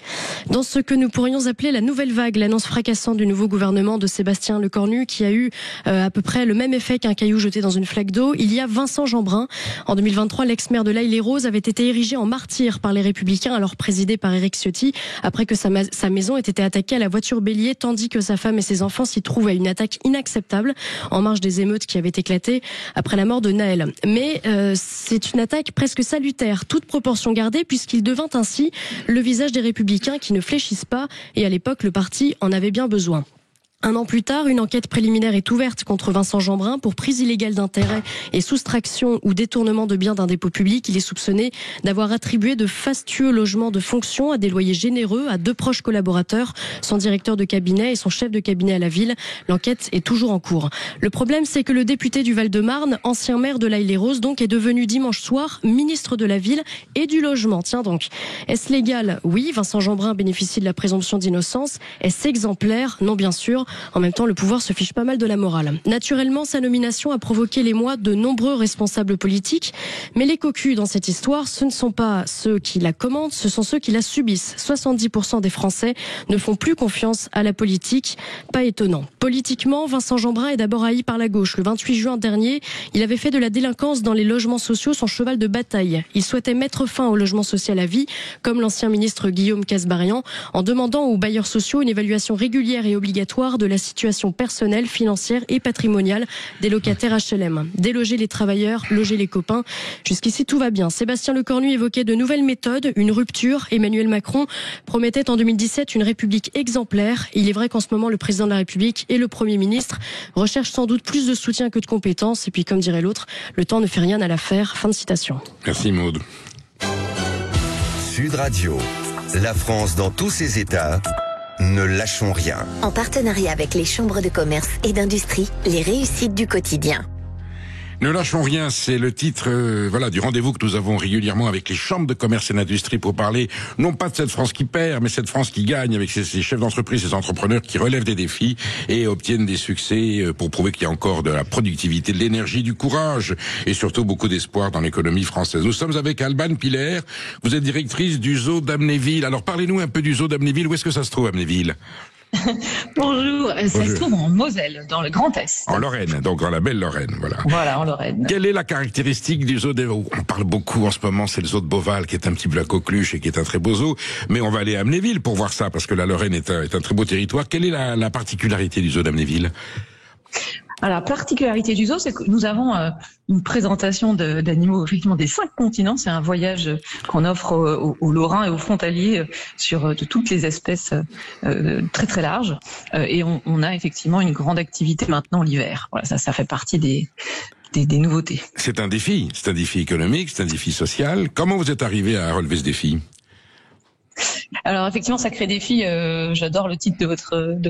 Dans ce que nous pourrions appeler la nouvelle vague, l'annonce fracassante du nouveau gouvernement de Sébastien Lecornu, qui a eu à peu près le même effet qu'un caillou jeté dans une flaque d'eau, il y a Vincent Jeanbrun. En 2023, l'ex-maire de l'Haye-les-Roses avait été érigé en martyr par les Républicains, alors présidé par Éric Ciotti, après que sa maison ait été attaquée à la voiture bélier, tandis que sa femme et ses enfants s'y trouvaient. Une attaque inacceptable en marge des émeutes qui avaient éclaté après la mort de Naël. Mais c'est une attaque presque salutaire, toute proportion gardée, puisqu'il devint ainsi le visage des Républicains qui ne fléchissent pas, et à l'époque, le parti en avait bien besoin. 1 an plus tard, une enquête préliminaire est ouverte contre Vincent Jeanbrun pour prise illégale d'intérêt et soustraction ou détournement de biens d'un dépôt public. Il est soupçonné d'avoir attribué de fastueux logements de fonction à des loyers généreux à 2 proches collaborateurs, son directeur de cabinet et son chef de cabinet à la ville. L'enquête est toujours en cours. Le problème, c'est que le député du Val-de-Marne, ancien maire de l'Haye-les-Roses, donc, est devenu dimanche soir ministre de la ville et du logement. Tiens donc. Est-ce légal? Oui. Vincent Jeanbrun bénéficie de la présomption d'innocence. Est-ce exemplaire? Non, bien sûr. En même temps, le pouvoir se fiche pas mal de la morale. Naturellement, sa nomination a provoqué l'émoi de nombreux responsables politiques. Mais les cocus dans cette histoire, ce ne sont pas ceux qui la commandent, ce sont ceux qui la subissent. 70% des Français ne font plus confiance à la politique. Pas étonnant. Politiquement, Vincent Jeanbrun est d'abord haï par la gauche. Le 28 juin dernier, il avait fait de la délinquance dans les logements sociaux son cheval de bataille. Il souhaitait mettre fin au logement social à vie, comme l'ancien ministre Guillaume Kasbarian, en demandant aux bailleurs sociaux une évaluation régulière et obligatoire de la situation personnelle, financière et patrimoniale des locataires HLM. Déloger les travailleurs, loger les copains. Jusqu'ici, tout va bien. Sébastien Lecornu évoquait de nouvelles méthodes, une rupture. Emmanuel Macron promettait en 2017 une République exemplaire. Il est vrai qu'en ce moment, le président de la République et le Premier ministre recherchent sans doute plus de soutien que de compétences. Et puis, comme dirait l'autre, le temps ne fait rien à l'affaire. Fin de citation. Merci Maud. Sud Radio, la France dans tous ses états, ne lâchons rien. En partenariat avec les chambres de commerce et d'industrie, les réussites du quotidien. Ne lâchons rien, c'est le titre du rendez-vous que nous avons régulièrement avec les chambres de commerce et d'industrie pour parler non pas de cette France qui perd, mais cette France qui gagne avec ces chefs d'entreprise, ces entrepreneurs qui relèvent des défis et obtiennent des succès pour prouver qu'il y a encore de la productivité, de l'énergie, du courage et surtout beaucoup d'espoir dans l'économie française. Nous sommes avec Alban Piller, vous êtes directrice du zoo d'Amnéville. Alors parlez-nous un peu du zoo d'Amnéville, où est-ce que ça se trouve Amnéville ? Bonjour, ça se trouve en Moselle, dans le Grand Est. En Lorraine, donc dans la belle Lorraine, voilà. Voilà, en Lorraine. Quelle est la caractéristique du zoo d'Amnéville ? On parle beaucoup en ce moment, c'est le zoo de Beauval, qui est un petit peu la coqueluche et qui est un très beau zoo, mais on va aller à Amnéville pour voir ça, parce que la Lorraine est un très beau territoire. Quelle est la particularité du zoo d'Amnéville ? Alors, la particularité du zoo, c'est que nous avons une présentation d'animaux effectivement des 5 continents. C'est un voyage qu'on offre aux Lorrains et aux frontaliers de toutes les espèces très très larges. Et on a effectivement une grande activité maintenant l'hiver. Voilà, ça fait partie des nouveautés. C'est un défi économique, c'est un défi social. Comment vous êtes arrivé à relever ce défi ? Alors effectivement, Sacré défi, j'adore le titre de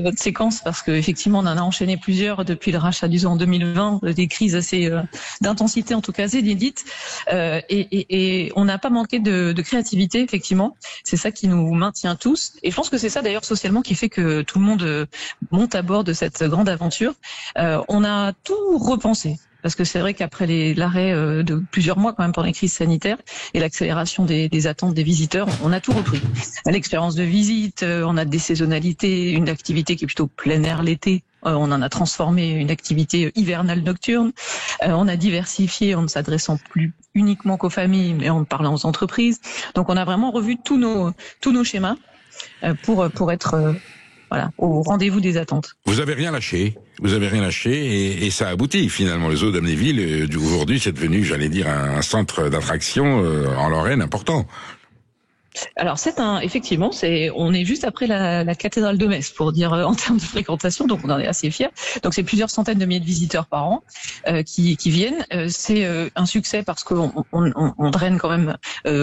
votre séquence parce que effectivement, on en a enchaîné plusieurs depuis le rachat du zoo en 2020, des crises assez d'intensité, en tout cas assez inédites, et on n'a pas manqué de créativité. Effectivement, c'est ça qui nous maintient tous, et je pense que c'est ça d'ailleurs socialement qui fait que tout le monde monte à bord de cette grande aventure. On a tout repensé. Parce que c'est vrai qu'après l'arrêt de plusieurs mois quand même pendant les crises sanitaires et l'accélération des attentes des visiteurs, on a tout repris. L'expérience de visite, on a des saisonnalités, une activité qui est plutôt plein air l'été. On en a transformé une activité hivernale nocturne. On a diversifié en ne s'adressant plus uniquement qu'aux familles, mais en parlant aux entreprises. Donc on a vraiment revu tous nos schémas pour être au rendez-vous des attentes. Vous avez rien lâché et ça aboutit finalement. Le zoo d'Amnéville, aujourd'hui, c'est devenu, j'allais dire, un centre d'attraction en Lorraine important. Alors effectivement, on est juste après la cathédrale de Metz pour dire en termes de fréquentation, donc on en est assez fiers. Donc c'est plusieurs centaines de milliers de visiteurs par an qui viennent. C'est un succès parce qu'on draine quand même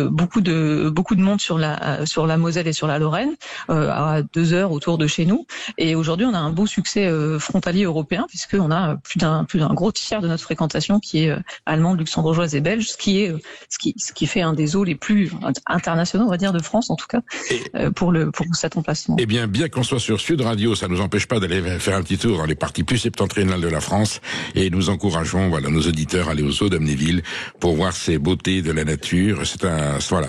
beaucoup de monde sur la Moselle et sur la Lorraine à 2 heures autour de chez nous. Et aujourd'hui, on a un beau succès frontalier européen puisqu'on a plus d'un gros tiers de notre fréquentation qui est allemande, luxembourgeoise et belge, ce qui fait un des zoos les plus internationaux, on va dire, de France en tout cas, pour cet emplacement. Eh bien qu'on soit sur Sud Radio, ça nous empêche pas d'aller faire un petit tour dans les parties plus septentrionales de la France, et nous encourageons nos auditeurs à aller au zoo d'Amnéville pour voir ces beautés de la nature.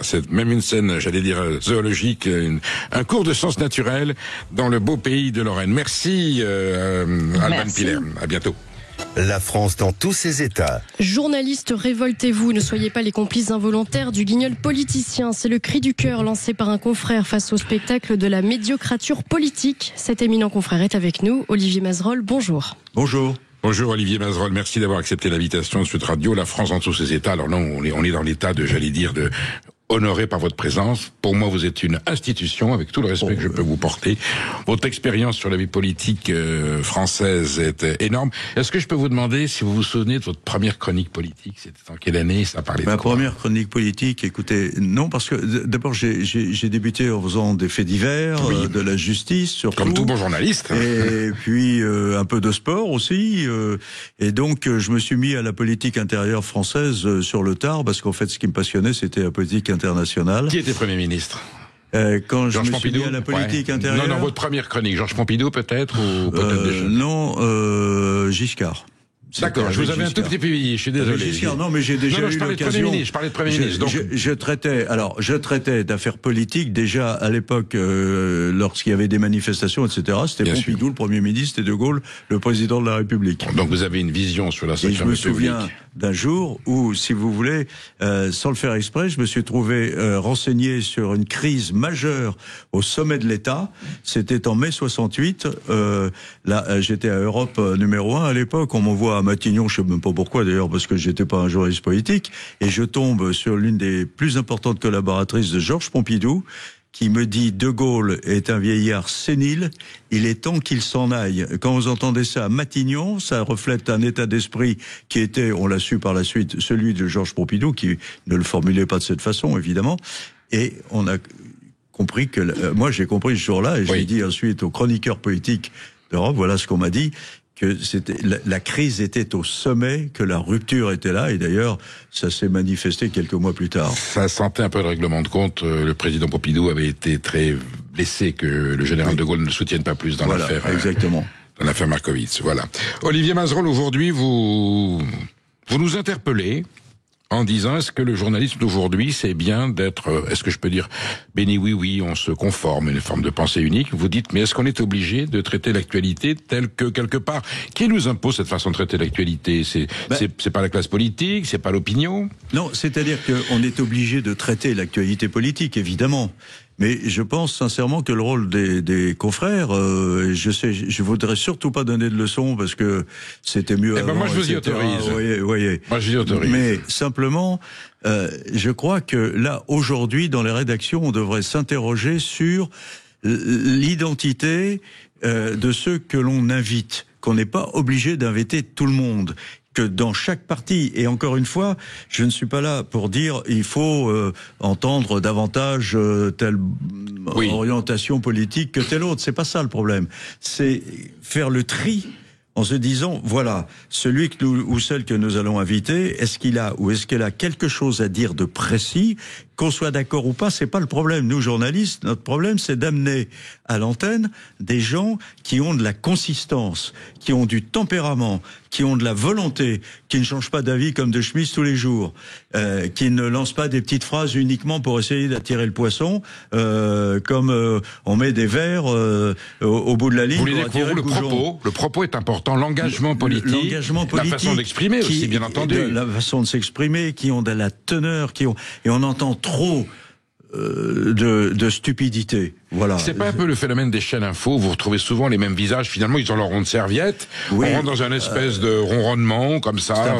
C'est même une scène, j'allais dire, zoologique, un cours de sciences naturelles dans le beau pays de Lorraine. Merci Alban Piller. À bientôt. La France dans tous ses états. Journalistes, révoltez-vous, ne soyez pas les complices involontaires du guignol politicien. C'est le cri du cœur lancé par un confrère face au spectacle de la médiocrature politique. Cet éminent confrère est avec nous, Olivier Mazerolle, bonjour. Bonjour. Bonjour Olivier Mazerolle, merci d'avoir accepté l'invitation de Sud Radio, la France dans tous ses états. Alors non, on est dans l'état de, j'allais dire, de honoré par votre présence. Pour moi, vous êtes une institution, avec tout le respect que je peux vous porter. Votre expérience sur la vie politique française est énorme. Est-ce que je peux vous demander si vous vous souvenez de votre première chronique politique? C'était en quelle année? Ça parlait de quoi? Ma première chronique politique, écoutez, non, parce que d'abord j'ai débuté en faisant des faits divers, de la justice, surtout. Comme tout bon journaliste. Et puis un peu de sport aussi. Et donc je me suis mis à la politique intérieure française sur le tard, parce qu'en fait ce qui me passionnait, c'était la politique internationale. Qui était Premier ministre? quand Georges je me suis mis à la politique intérieure. Non, votre première chronique, Georges Pompidou peut-être ou peut-être déjà. Non, Giscard. D'accord, je vous avais un tout petit peu vieilli, je suis désolé. Non, mais j'ai déjà eu l'occasion. Je parlais de Premier ministre. Donc... Je traitais d'affaires politiques déjà à l'époque, lorsqu'il y avait des manifestations, etc. C'était Pompidou, le Premier ministre, et De Gaulle, le président de la République. Donc vous avez une vision sur la Cinquième République. Je me souviens d'un jour où, si vous voulez, sans le faire exprès, je me suis trouvé renseigné sur une crise majeure au sommet de l'État. C'était en mai 68. Là, j'étais à Europe numéro 1 à l'époque. On m'envoie à Matignon, je sais même pas pourquoi d'ailleurs, parce que j'étais pas un journaliste politique, et je tombe sur l'une des plus importantes collaboratrices de Georges Pompidou, qui me dit: De Gaulle est un vieillard sénile, il est temps qu'il s'en aille. Quand vous entendez ça à Matignon, ça reflète un état d'esprit qui était, on l'a su par la suite, celui de Georges Pompidou, qui ne le formulait pas de cette façon, évidemment, et on a compris que, moi j'ai compris ce jour-là, et j'ai dit ensuite aux chroniqueurs politiques d'Europe, voilà ce qu'on m'a dit, que c'était la crise était au sommet, que la rupture était là, et d'ailleurs ça s'est manifesté quelques mois plus tard. Ça sentait un peu le règlement de compte. Le président Pompidou avait été très blessé que le général de Gaulle ne le soutienne pas plus dans l'affaire. Exactement. Dans l'affaire Markovitch. Voilà. Olivier Mazerolle, aujourd'hui vous nous interpellez en disant: est-ce que le journalisme d'aujourd'hui, c'est bien d'être, est-ce que je peux dire, béni oui, on se conforme à une forme de pensée unique. Vous dites, mais est-ce qu'on est obligé de traiter l'actualité telle que, quelque part, qui nous impose cette façon de traiter l'actualité? C'est pas la classe politique, c'est pas l'opinion? Non, c'est-à-dire qu'on est obligé de traiter l'actualité politique, évidemment. Mais je pense sincèrement que le rôle des confrères, je voudrais surtout pas donner de leçons parce que c'était mieux avant. Moi je vous y autorise. Voyez. Moi je vous y autorise. Mais simplement, je crois que là aujourd'hui dans les rédactions, on devrait s'interroger sur l'identité de ceux que l'on invite, qu'on n'est pas obligé d'inviter tout le monde. Que dans chaque parti, et encore une fois, je ne suis pas là pour dire il faut entendre davantage telle orientation politique que telle autre. C'est pas ça le problème. C'est faire le tri en se disant voilà, celui que nous ou celle que nous allons inviter, est-ce qu'il a ou est-ce qu'elle a quelque chose à dire de précis? Qu'on soit d'accord ou pas, c'est pas le problème. Nous, journalistes, notre problème, c'est d'amener à l'antenne des gens qui ont de la consistance, qui ont du tempérament, qui ont de la volonté, qui ne changent pas d'avis comme de chemise tous les jours, qui ne lancent pas des petites phrases uniquement pour essayer d'attirer le poisson, comme on met des vers au bout de la ligne. Vous voulez dire que le propos est important, l'engagement politique, la façon d'exprimer aussi, bien entendu. La façon de s'exprimer, qui ont de la teneur, et on entend trop de stupidité. Voilà. C'est pas un peu le phénomène des chaînes info? Vous retrouvez souvent les mêmes visages. Finalement, ils ont leur ronde serviette. Oui, on rentre dans un espèce de ronronnement comme ça.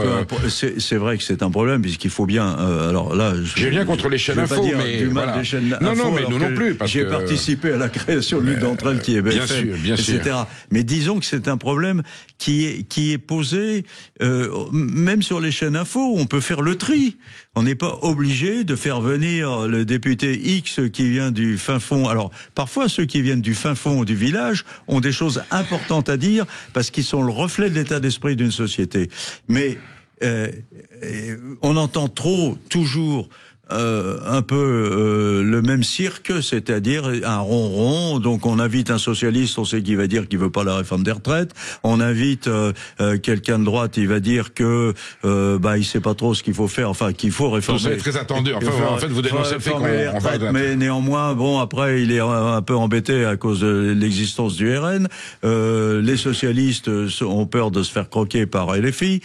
C'est vrai que c'est un problème puisqu'il faut bien. Alors là, j'ai rien contre les chaînes info, mais voilà. Des chaînes non, info, mais nous non plus. J'ai participé à la création de l'une d'entre elles qui est BFM, bien sûr. Mais disons que c'est un problème qui est posé même sur les chaînes info. On peut faire le tri. On n'est pas obligé de faire venir le député X qui vient du fin fond. Alors, parfois, ceux qui viennent du fin fond du village ont des choses importantes à dire parce qu'ils sont le reflet de l'état d'esprit d'une société. Mais on entend toujours un peu le même cirque, c'est-à-dire un ronron. Donc on invite un socialiste, on sait qu'il va dire qu'il veut pas la réforme des retraites. On invite quelqu'un de droite, il va dire que il sait pas trop ce qu'il faut faire, enfin qu'il faut réformer. Vous êtes très attendu. Enfin, en fait, vous dénoncez le fait qu'on va. Mais néanmoins, bon, après, il est un peu embêté à cause de l'existence du RN. Les socialistes ont peur de se faire croquer par LFI.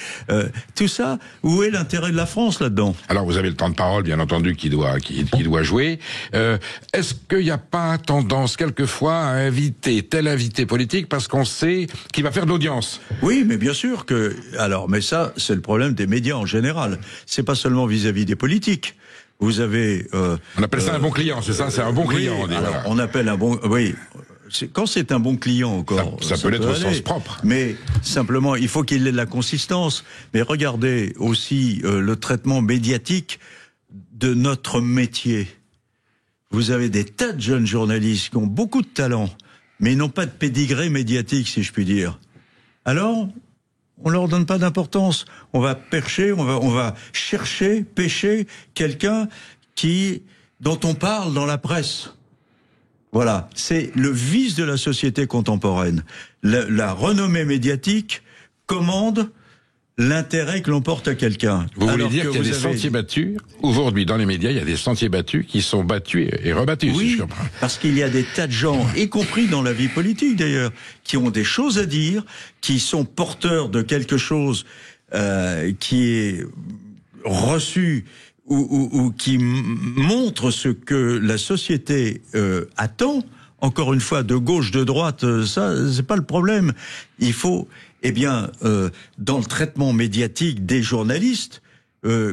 Tout ça, où est l'intérêt de la France là-dedans? Alors, vous avez le temps de parole, bien entendu, qui doit jouer. Est-ce qu'il n'y a pas tendance quelquefois à inviter tel invité politique parce qu'on sait qu'il va faire de l'audience? Oui, mais bien sûr que. Alors, mais ça, c'est le problème des médias en général. C'est pas seulement vis-à-vis des politiques. Vous avez. On appelle ça un bon client, c'est ça? C'est un bon client. Oui, on appelle un bon. Oui. Quand c'est un bon client encore, ça peut l'être au sens propre. Mais simplement, il faut qu'il ait de la consistance. Mais regardez aussi le traitement médiatique de notre métier. Vous avez des tas de jeunes journalistes qui ont beaucoup de talent, mais ils n'ont pas de pédigré médiatique, si je puis dire. Alors, on leur donne pas d'importance. On va pêcher quelqu'un dont on parle dans la presse. Voilà, c'est le vice de la société contemporaine. La renommée médiatique commande l'intérêt que l'on porte à quelqu'un. Vous voulez dire qu'il y a des sentiers battus? Aujourd'hui, dans les médias, il y a des sentiers battus qui sont battus et rebattus, oui, si je comprends. Parce qu'il y a des tas de gens, y compris dans la vie politique d'ailleurs, qui ont des choses à dire, qui sont porteurs de quelque chose qui est reçu ou qui montre ce que la société attend. Encore une fois, de gauche, de droite, ça, c'est pas le problème. Il faut, dans le traitement médiatique des journalistes,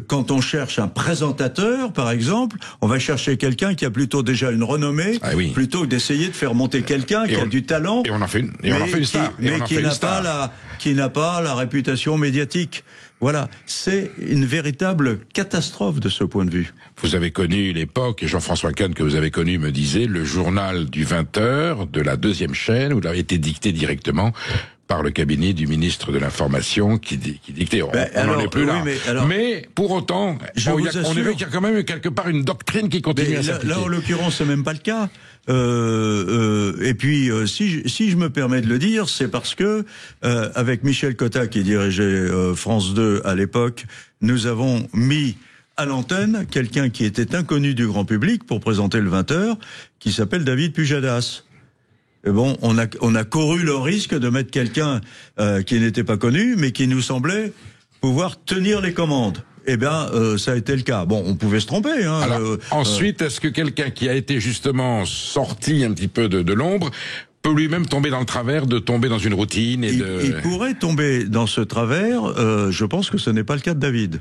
quand on cherche un présentateur, par exemple, on va chercher quelqu'un qui a plutôt déjà une renommée, plutôt que d'essayer de faire monter quelqu'un qui a du talent, et on en fait une star, mais qui n'a pas la réputation médiatique. Voilà, c'est une véritable catastrophe de ce point de vue. Vous avez connu l'époque, et Jean-François Kahn, que vous avez connu, me disait, le journal du 20h de la deuxième chaîne, où il avait été dicté directement par le cabinet du ministre de l'Information qui dictait. On n'en est plus là. Mais pour autant, on est vu qu'il y a quand même quelque part une doctrine qui continue à s'appliquer. Là, en l'occurrence, c'est même pas le cas. Et puis, si je me permets de le dire, c'est parce que avec Michel Cotta, qui dirigeait France 2 à l'époque, nous avons mis à l'antenne quelqu'un qui était inconnu du grand public pour présenter le 20h, qui s'appelle David Pujadas. Et bon, on a couru le risque de mettre quelqu'un qui n'était pas connu, mais qui nous semblait pouvoir tenir les commandes. Ça a été le cas. Bon, on pouvait se tromper. Hein. Alors, ensuite, est-ce que quelqu'un qui a été justement sorti un petit peu de l'ombre peut lui-même tomber dans le travers de tomber dans une routine Il pourrait tomber dans ce travers. Je pense que ce n'est pas le cas de David.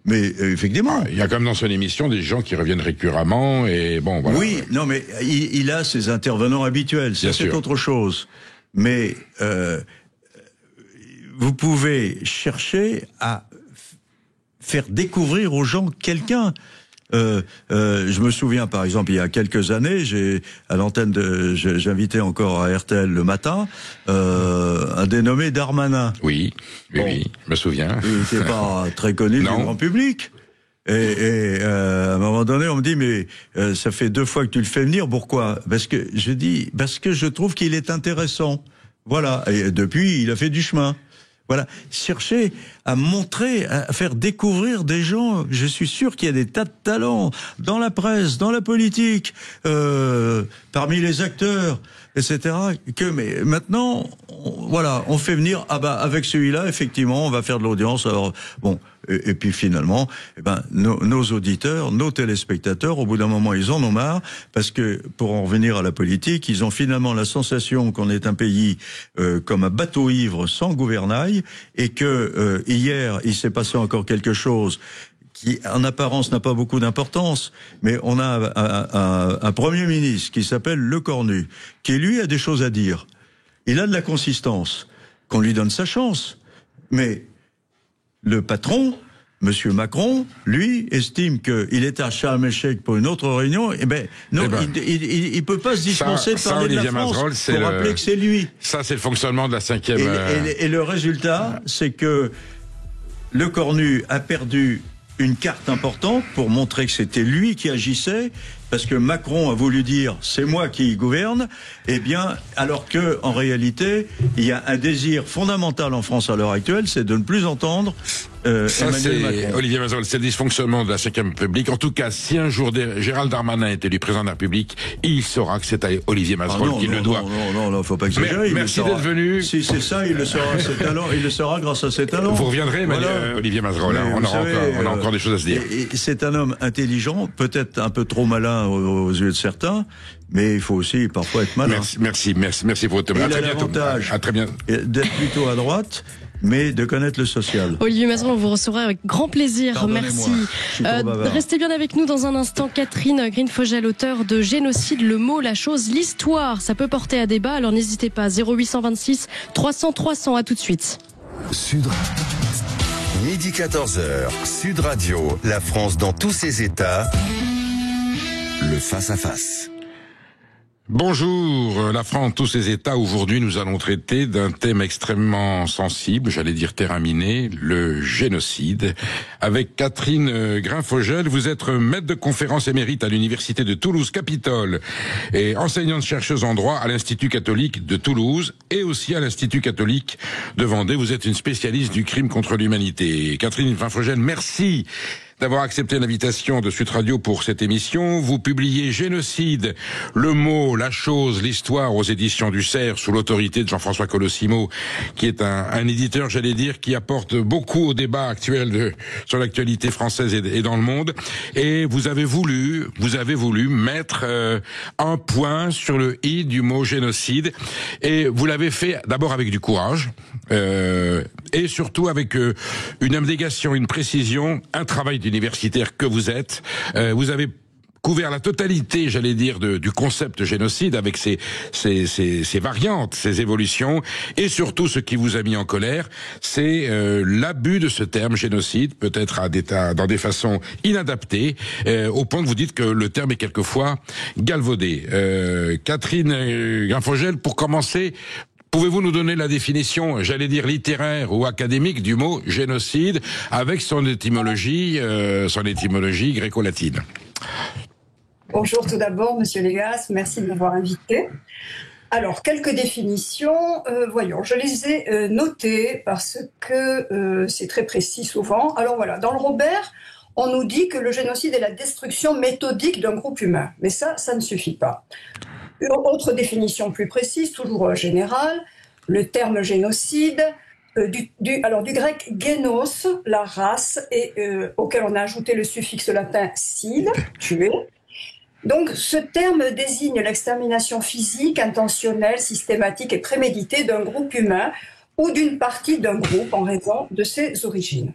Mais effectivement, il y a quand même dans son émission des gens qui reviennent récurremment et bon. Voilà. Oui, non, mais il a ses intervenants habituels. Ça, c'est autre chose. Mais vous pouvez chercher à faire découvrir aux gens quelqu'un. Je me souviens, par exemple, il y a quelques années, à l'antenne j'invitais encore à RTL le matin, un dénommé Darmanin. Oui, je me souviens. Il n'était pas très connu du grand public. Et à un moment donné, on me dit, mais ça fait 2 fois que tu le fais venir, pourquoi? Parce que je trouve qu'il est intéressant. Voilà. Et depuis, il a fait du chemin. Voilà, chercher à montrer, à faire découvrir des gens. Je suis sûr qu'il y a des tas de talents dans la presse, dans la politique, parmi les acteurs, etc. Mais maintenant, on fait venir. Avec celui-là, effectivement, on va faire de l'audience. Alors bon. Et puis finalement, nos auditeurs, nos téléspectateurs, au bout d'un moment, ils en ont marre, parce que, pour en revenir à la politique, ils ont finalement la sensation qu'on est un pays comme un bateau ivre sans gouvernail, et que hier, il s'est passé encore quelque chose qui, en apparence, n'a pas beaucoup d'importance, mais on a un Premier ministre qui s'appelle Lecornu, qui, lui, a des choses à dire. Il a de la consistance. Qu'on lui donne sa chance. Mais le patron, Monsieur Macron, lui, estime qu'il est à Sharm el-Sheikh pour une autre réunion. Il peut pas se dispenser de parler de la France pour rappeler que c'est lui. Ça, c'est le fonctionnement de la 5e. Et le résultat, c'est que Lecornu a perdu une carte importante pour montrer que c'était lui qui agissait, parce que Macron a voulu dire c'est moi qui gouverne, alors que en réalité il y a un désir fondamental en France à l'heure actuelle, c'est de ne plus entendre Emmanuel Macron. Olivier Mazold, c'est le dysfonctionnement de la 5e République. En tout cas, si un jour Gérald Darmanin est élu président de la République, il saura que c'est à Olivier Mazold qu'il le doit. Non, faut pas exagérer. Merci d'être venu. Si c'est ça, il le saura grâce à ses talents. Vous reviendrez, Olivier Mazold. On a encore des choses à se dire. C'est un homme intelligent, peut-être un peu trop malin aux yeux de certains, mais il faut aussi parfois être malin. Merci pour votre témoignage. Il a l'avantage d'être plutôt à droite, mais de connaître le social. Olivier Mazold, on vous recevra avec grand plaisir. Merci. Restez bien avec nous dans un instant. Catherine Green-Fogel, auteure de Génocide, le mot, la chose, l'histoire. Ça peut porter à débat, alors n'hésitez pas. 0826 300 300. À tout de suite. Midi 14h, Sud Radio, la France dans tous ses états. Le face-à-face. Bonjour, la France, tous ses États. Aujourd'hui, nous allons traiter d'un thème extrêmement sensible, j'allais dire terminé, le génocide. Avec Catherine Grinfogel, vous êtes maître de conférence émérite à l'Université de Toulouse-Capitole et enseignante-chercheuse en droit à l'Institut catholique de Toulouse et aussi à l'Institut catholique de Vendée. Vous êtes une spécialiste du crime contre l'humanité. Catherine Grinfogel, merci d'avoir accepté l'invitation de Sud Radio pour cette émission. Vous publiez Génocide, le mot, la chose, l'histoire aux éditions du Cerf sous l'autorité de Jean-François Colosimo, qui est un éditeur, j'allais dire, qui apporte beaucoup au débat actuel sur l'actualité française et dans le monde. Et vous avez voulu mettre un point sur le i du mot génocide. Et vous l'avez fait d'abord avec du courage et surtout avec une abnégation, une précision, un travail d'universitaire que vous êtes. Vous avez couvert la totalité, j'allais dire, du concept génocide avec ses variantes, ses évolutions, et surtout ce qui vous a mis en colère, c'est l'abus de ce terme génocide, peut-être dans des façons inadaptées, au point que vous dites que le terme est quelquefois galvaudé. Catherine Grinfogel, pour commencer, pouvez-vous nous donner la définition, j'allais dire littéraire ou académique, du mot génocide avec son étymologie gréco-latine? Bonjour tout d'abord, Monsieur Légas, merci de m'avoir invité. Alors, quelques définitions, voyons, je les ai notées parce que c'est très précis souvent. Alors voilà, dans le Robert, on nous dit que le génocide est la destruction méthodique d'un groupe humain, mais ça ne suffit pas. Autre définition plus précise, toujours générale, le terme génocide, du grec génos, la race, et auquel on a ajouté le suffixe latin cide, tuer. Donc ce terme désigne l'extermination physique, intentionnelle, systématique et préméditée d'un groupe humain ou d'une partie d'un groupe en raison de ses origines.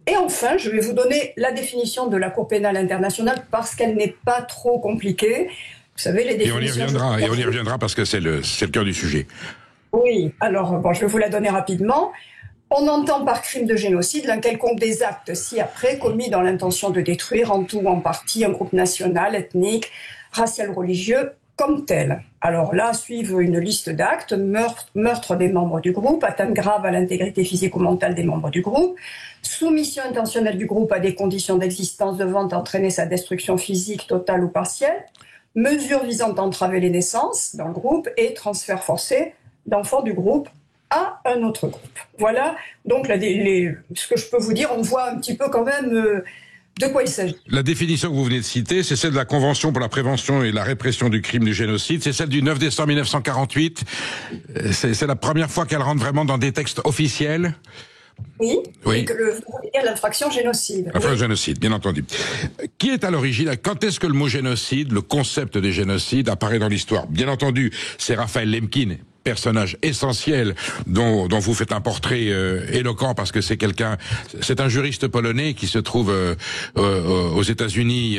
Et enfin, je vais vous donner la définition de la Cour pénale internationale parce qu'elle n'est pas trop compliquée. Vous savez, les définitions... Et on y reviendra parce que c'est le cœur du sujet. Oui, alors bon, je vais vous la donner rapidement. On entend par crime de génocide l'un quelconque des actes ci-après commis dans l'intention de détruire en tout ou en partie un groupe national, ethnique, racial, religieux, comme tel. Alors là, suivent une liste d'actes, meurtre des membres du groupe, atteinte grave à l'intégrité physique ou mentale des membres du groupe, soumission intentionnelle du groupe à des conditions d'existence devant entraîner sa destruction physique totale ou partielle, mesures visant à entraver les naissances dans le groupe et transfert forcé d'enfants du groupe à un autre groupe. Voilà donc ce que je peux vous dire. On voit un petit peu quand même de quoi il s'agit. La définition que vous venez de citer, c'est celle de la Convention pour la prévention et la répression du crime du génocide. C'est celle du 9 décembre 1948. C'est la première fois qu'elle rentre vraiment dans des textes officiels. Oui. Et que l'infraction génocide. L'infraction génocide, bien entendu. Qui est à l'origine? Quand est-ce que le mot génocide, le concept des génocides, apparaît dans l'histoire? Bien entendu, c'est Raphaël Lemkin, personnage essentiel dont vous faites un portrait éloquent parce que c'est un juriste polonais qui se trouve aux États-Unis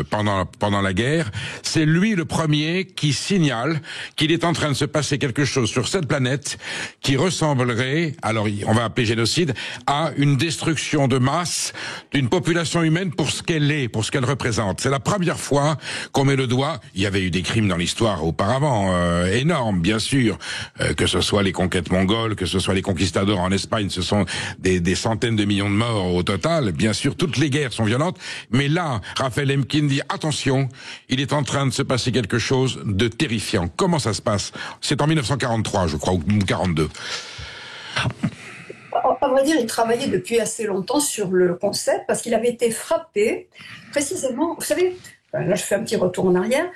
pendant la guerre. C'est lui le premier qui signale qu'il est en train de se passer quelque chose sur cette planète qui ressemblerait, alors on va appeler génocide, à une destruction de masse d'une population humaine pour ce qu'elle est, pour ce qu'elle représente. C'est la première fois qu'on met le doigt. Il y avait eu des crimes dans l'histoire auparavant, énormes bien sûr. Que ce soit les conquêtes mongoles, que ce soit les conquistadors en Espagne, ce sont des centaines de millions de morts au total. Bien sûr, toutes les guerres sont violentes, mais là, Raphaël Lemkin dit attention, il est en train de se passer quelque chose de terrifiant. Comment ça se passe? C'est en 1943, je crois, ou 42. À vrai dire, il travaillait depuis assez longtemps sur le concept parce qu'il avait été frappé, précisément, vous savez, là je fais un petit retour en arrière.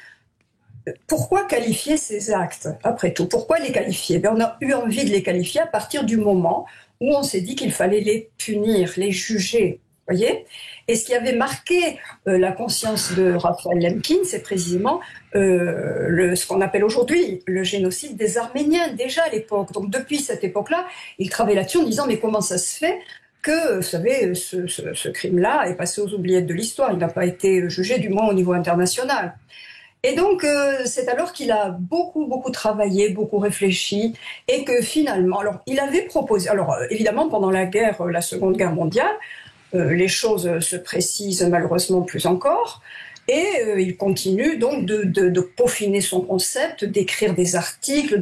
Pourquoi qualifier ces actes, après tout? Pourquoi les qualifier? On a eu envie de les qualifier à partir du moment où on s'est dit qu'il fallait les punir, les juger. Voyez? Et ce qui avait marqué la conscience de Raphaël Lemkin, c'est précisément ce qu'on appelle aujourd'hui le génocide des Arméniens, déjà à l'époque. Donc depuis cette époque-là, il travaille là-dessus en disant mais comment ça se fait que, vous savez, ce crime-là est passé aux oubliettes de l'histoire. Il n'a pas été jugé, du moins au niveau international. Et donc, c'est alors qu'il a beaucoup travaillé, beaucoup réfléchi, et que finalement, alors, il avait proposé, alors, évidemment, pendant la Seconde Guerre mondiale, les choses se précisent malheureusement plus encore, Et il continue donc de peaufiner son concept, d'écrire des articles,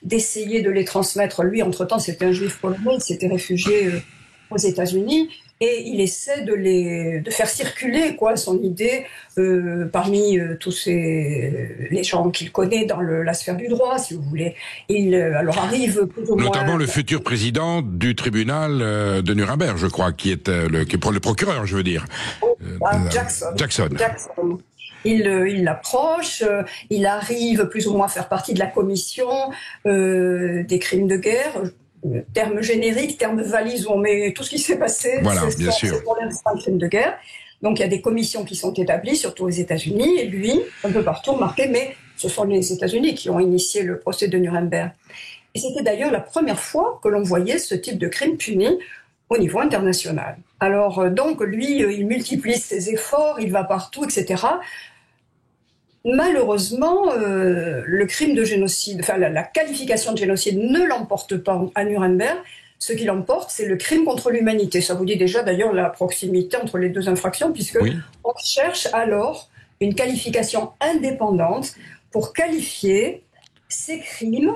d'essayer de les transmettre. Lui, entre-temps, c'était un juif polonais, il s'était réfugié aux États-Unis, et il essaie de faire circuler son idée parmi tous les gens qu'il connaît dans la sphère du droit, si vous voulez. Il arrive plus ou moins... Notamment le futur président du tribunal de Nuremberg, je crois, qui est le procureur, je veux dire. Jackson. Il l'approche, il arrive plus ou moins à faire partie de la commission des crimes de guerre. Terme générique, terme valise où on met tout ce qui s'est passé. Voilà, bien sûr. C'est un crime de guerre. Donc il y a des commissions qui sont établies, surtout aux États-Unis, et lui, un peu partout, remarqué, mais ce sont les États-Unis qui ont initié le procès de Nuremberg. Et c'était d'ailleurs la première fois que l'on voyait ce type de crime puni au niveau international. Alors donc lui, il multiplie ses efforts, il va partout, etc. Malheureusement, le crime de génocide, enfin la qualification de génocide ne l'emporte pas à Nuremberg. Ce qui l'emporte, c'est le crime contre l'humanité. Ça vous dit déjà d'ailleurs la proximité entre les deux infractions, puisque on cherche alors une qualification indépendante pour qualifier ces crimes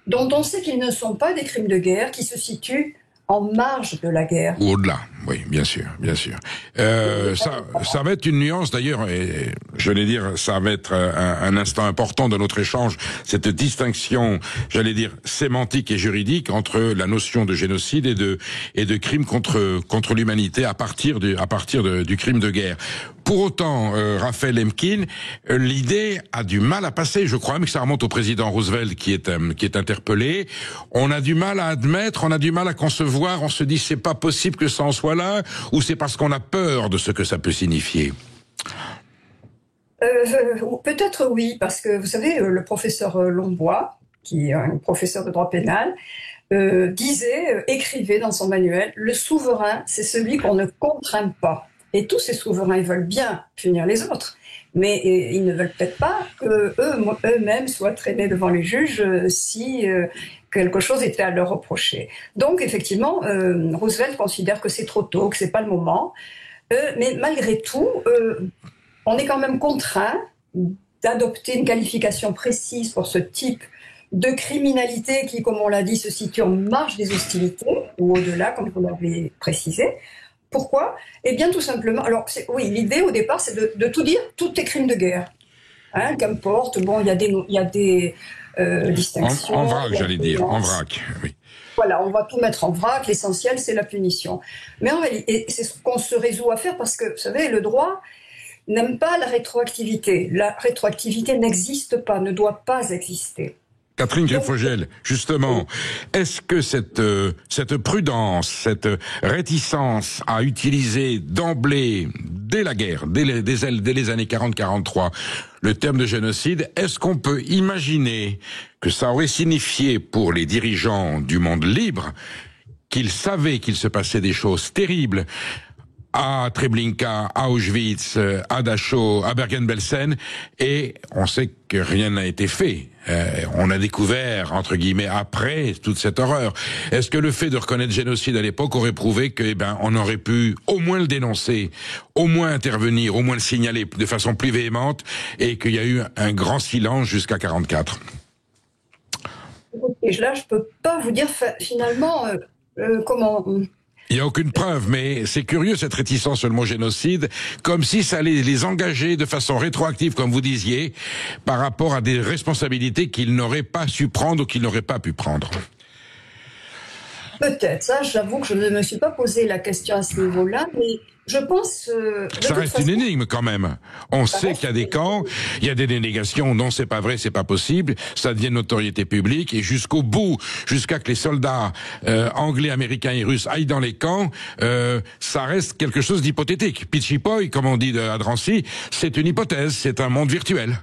dont on sait qu'ils ne sont pas des crimes de guerre, qui se situent en marge de la guerre. Ou au-delà, oui, bien sûr, bien sûr. Ça va être une nuance d'ailleurs, et je vais dire, ça va être un instant important de notre échange, cette distinction, j'allais dire, sémantique et juridique entre la notion de génocide et de crime contre l'humanité à partir du crime de guerre. Pour autant, Raphaël Lemkin, l'idée a du mal à passer. Je crois même que ça remonte au président Roosevelt qui est interpellé. On a du mal à admettre, on a du mal à concevoir. On se dit c'est pas possible que ça en soit là, ou c'est parce qu'on a peur de ce que ça peut signifier. Peut-être oui, parce que vous savez, le professeur Lombois, qui est un professeur de droit pénal, écrivait dans son manuel, le souverain, c'est celui qu'on ne contraint pas. Et tous ces souverains, ils veulent bien punir les autres, mais ils ne veulent peut-être pas qu'eux-mêmes soient traînés devant les juges si quelque chose était à leur reprocher. Donc, effectivement, Roosevelt considère que c'est trop tôt, que c'est pas le moment, mais malgré tout, on est quand même contraint d'adopter une qualification précise pour ce type de criminalité qui, comme on l'a dit, se situe en marge des hostilités, ou au-delà, comme vous l'avez précisé. Pourquoi ? Eh bien, tout simplement. Alors, oui, l'idée au départ, c'est de tout dire, tous les crimes de guerre. Hein, qu'importe. Bon, il y a des distinctions. En vrac, j'allais dire. En vrac, oui. Voilà, on va tout mettre en vrac. L'essentiel, c'est la punition. Mais en réalité, c'est ce qu'on se résout à faire parce que, vous savez, le droit n'aime pas la rétroactivité. La rétroactivité n'existe pas, ne doit pas exister. Catherine Greffogel, justement, est-ce que cette prudence, cette réticence à utiliser d'emblée, dès la guerre, dès les années 40-43, le terme de génocide, est-ce qu'on peut imaginer que ça aurait signifié pour les dirigeants du monde libre qu'ils savaient qu'il se passait des choses terribles à Treblinka, à Auschwitz, à Dachau, à Bergen-Belsen, et on sait que rien n'a été fait. On a découvert, entre guillemets, après toute cette horreur. Est-ce que le fait de reconnaître génocide à l'époque aurait prouvé que, on aurait pu au moins le dénoncer, au moins intervenir, au moins le signaler de façon plus véhémente, et qu'il y a eu un grand silence jusqu'à 44? Et là, je peux pas vous dire finalement comment. Il n'y a aucune preuve, mais c'est curieux cette réticence sur le mot génocide, comme si ça allait les engager de façon rétroactive, comme vous disiez, par rapport à des responsabilités qu'ils n'auraient pas su prendre ou qu'ils n'auraient pas pu prendre. Peut-être, ça, j'avoue que je ne me suis pas posé la question à ce niveau-là, mais je pense... ça reste une énigme quand même. On sait qu'il y a des camps, il y a des dénégations, non c'est pas vrai, c'est pas possible, ça devient une notoriété publique, et jusqu'au bout, jusqu'à que les soldats anglais, américains et russes aillent dans les camps, ça reste quelque chose d'hypothétique. Pichipoy, comme on dit à Drancy, c'est une hypothèse, c'est un monde virtuel.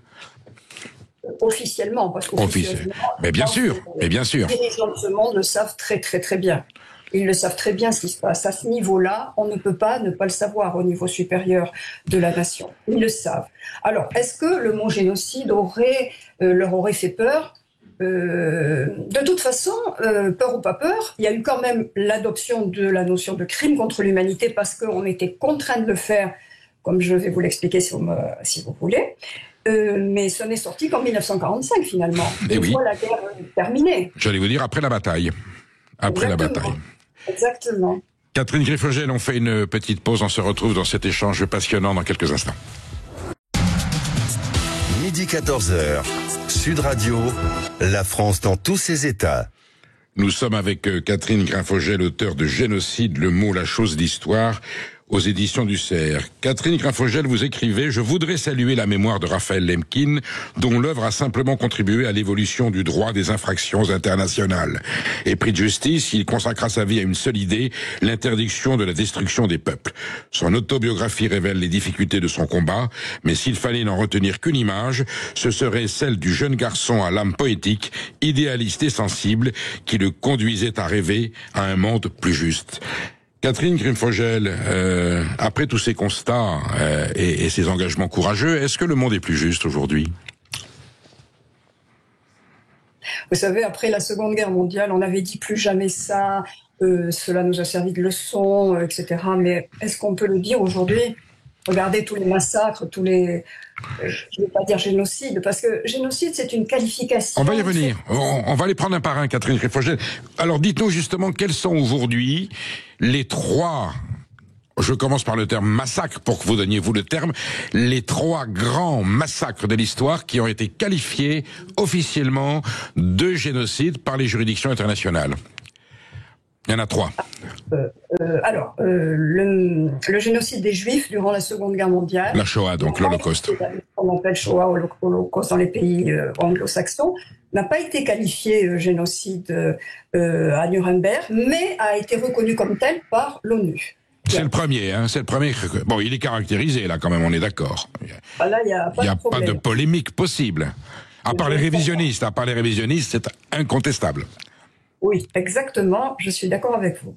Officiellement, parce qu'officiellement... Mais bien sûr, mais bien sûr. Les dirigeants de ce monde le savent très très très bien. Ils le savent très bien ce qui se passe. À ce niveau-là, on ne peut pas ne pas le savoir au niveau supérieur de la nation. Ils le savent. Alors, est-ce que le mot génocide leur aurait fait peur ? De toute façon, peur ou pas peur, il y a eu quand même l'adoption de la notion de crime contre l'humanité parce qu'on était contraint de le faire comme je vais vous l'expliquer si vous voulez. Mais ce n'est sorti qu'en 1945 finalement, une fois la guerre terminée. J'allais vous dire après la bataille. Après la bataille. Exactement. Catherine Griffogel, on fait une petite pause, on se retrouve dans cet échange passionnant dans quelques instants. Midi 14h, Sud Radio, la France dans tous ses états. Nous sommes avec Catherine Griffogel, auteure de Génocide, le mot, la chose, l'histoire, aux éditions du Cerf. Catherine Griffogel, vous écrivez « Je voudrais saluer la mémoire de Raphaël Lemkin, dont l'œuvre a simplement contribué à l'évolution du droit des infractions internationales. Épris de justice, il consacra sa vie à une seule idée, l'interdiction de la destruction des peuples. Son autobiographie révèle les difficultés de son combat, mais s'il fallait n'en retenir qu'une image, ce serait celle du jeune garçon à l'âme poétique, idéaliste et sensible, qui le conduisait à rêver à un monde plus juste. » Catherine Griffogel, après tous ces constats et ces engagements courageux, est-ce que le monde est plus juste aujourd'hui ? Vous savez, après la Seconde Guerre mondiale, on avait dit plus jamais ça, cela nous a servi de leçon, etc. Mais est-ce qu'on peut le dire aujourd'hui ? Regardez tous les massacres, tous les... Je ne vais pas dire génocide, parce que génocide, c'est une qualification... On va y revenir. On va les prendre un par un, Catherine Griffogel. Alors, dites-nous justement quels sont aujourd'hui les trois... Je commence par le terme massacre, pour que vous donniez vous le terme. Les trois grands massacres de l'histoire qui ont été qualifiés officiellement de génocide par les juridictions internationales. Il y en a trois. Le génocide des Juifs durant la Seconde Guerre mondiale. La Shoah, donc l'Holocauste. On appelle Shoah, Holocauste dans les pays anglo-saxons, n'a pas été qualifié génocide à Nuremberg, mais a été reconnu comme tel par l'ONU. C'est le premier, hein, c'est le premier. Bon, il est caractérisé, là, quand même, on est d'accord. Là, il n'y a pas de polémique possible. À part les révisionnistes, c'est incontestable. Oui, exactement, je suis d'accord avec vous.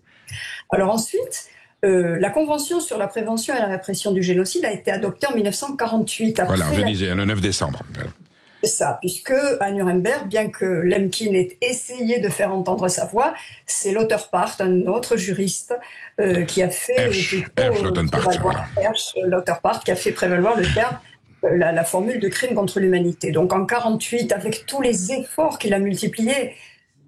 Alors ensuite, la Convention sur la prévention et la répression du génocide a été adoptée en 1948. Voilà, je disais, le 9 décembre. C'est ça, puisque à Nuremberg, bien que Lemkin ait essayé de faire entendre sa voix, c'est Lauterpacht, un autre juriste, qui a fait Lauterpacht, qui a fait prévaloir le terme, la formule de crime contre l'humanité. Donc en 1948, avec tous les efforts qu'il a multipliés,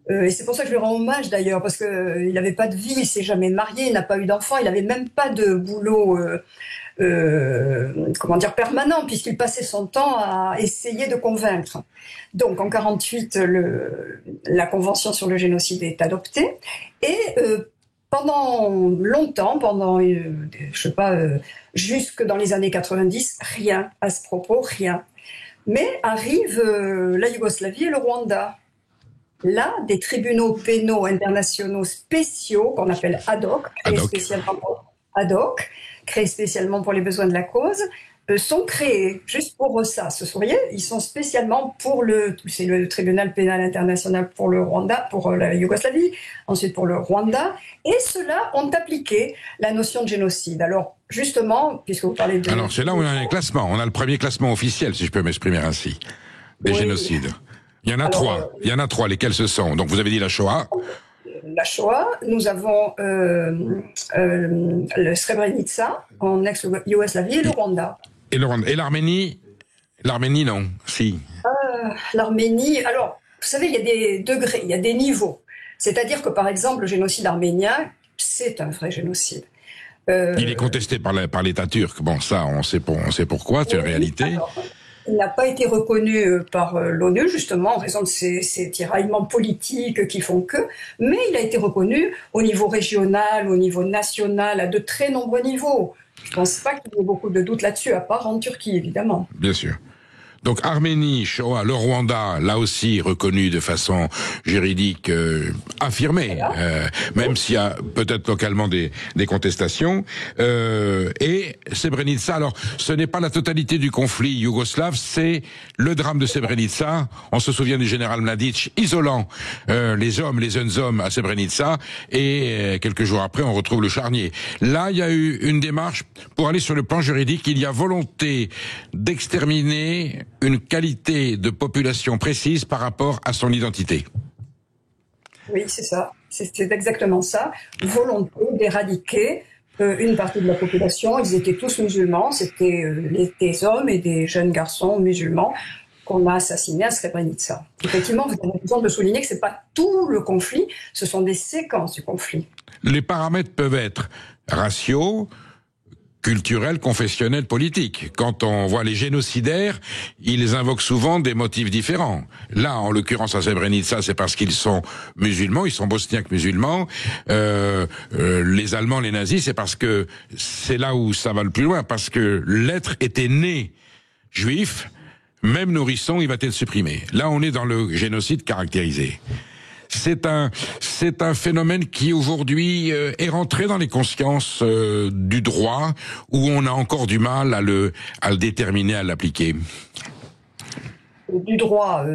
et c'est pour ça que je lui rends hommage d'ailleurs, parce qu'il n'avait pas de vie, il s'est jamais marié, il n'a pas eu d'enfant, il n'avait même pas de boulot permanent, puisqu'il passait son temps à essayer de convaincre. Donc en 1948, la Convention sur le génocide est adoptée, et pendant longtemps, jusque dans les années 90, rien à ce propos, rien. Mais arrive la Yougoslavie et le Rwanda. Là, des tribunaux pénaux internationaux spéciaux, qu'on appelle ad hoc, créés spécialement pour les besoins de la cause, sont créés juste pour ça. Vous voyez, ils sont spécialement c'est le tribunal pénal international pour le Rwanda, pour la Yougoslavie, ensuite pour le Rwanda, et ceux-là ont appliqué la notion de génocide. Alors, justement, puisque vous parlez de... Alors, c'est là où on a un classement. On a le premier classement officiel, si je peux m'exprimer ainsi, des génocides. Il y en a trois. Il y en a trois. Lesquels ce sont? Donc vous avez dit la Shoah. La Shoah. Nous avons le Srebrenica en ex-Yougoslavie et le Rwanda. Et le Rwanda. Et l'Arménie? L'Arménie, non. Si. L'Arménie. Alors, vous savez, il y a des degrés, il y a des niveaux. C'est-à-dire que, par exemple, le génocide arménien, c'est un vrai génocide. Il est contesté par l'État turc. Bon, ça, on sait pourquoi. C'est une réalité. Alors, il n'a pas été reconnu par l'ONU, justement, en raison de ces tiraillements politiques qui font que, mais il a été reconnu au niveau régional, au niveau national, à de très nombreux niveaux. Je ne pense pas qu'il y ait beaucoup de doutes là-dessus, à part en Turquie, évidemment. Bien sûr. Donc Arménie, Shoah, le Rwanda, là aussi reconnu de façon juridique affirmée, même s'il y a peut-être localement des contestations. Et Srebrenica, alors ce n'est pas la totalité du conflit yougoslave, c'est le drame de Srebrenica. On se souvient du général Mladic isolant les jeunes hommes à Srebrenica, et quelques jours après on retrouve le charnier. Là, il y a eu une démarche pour aller sur le plan juridique. Il y a volonté d'exterminer une qualité de population précise par rapport à son identité. Oui, c'est ça. C'est exactement ça. Volonté d'éradiquer une partie de la population, ils étaient tous musulmans, c'était des hommes et des jeunes garçons musulmans qu'on a assassinés à Srebrenica. Effectivement, vous avez besoin de souligner que ce n'est pas tout le conflit, ce sont des séquences du conflit. Les paramètres peuvent être raciaux, culturels, confessionnels, politiques. Quand on voit les génocidaires, ils invoquent souvent des motifs différents. Là, en l'occurrence, à Srebrenica, c'est parce qu'ils sont musulmans, ils sont bosniaques musulmans. Les Allemands, les nazis, c'est parce que c'est là où ça va le plus loin, parce que l'être était né juif, même nourrisson, il va être supprimé. Là, on est dans le génocide caractérisé. C'est un phénomène qui aujourd'hui est rentré dans les consciences du droit, où on a encore du mal à le déterminer, à l'appliquer. Du droit,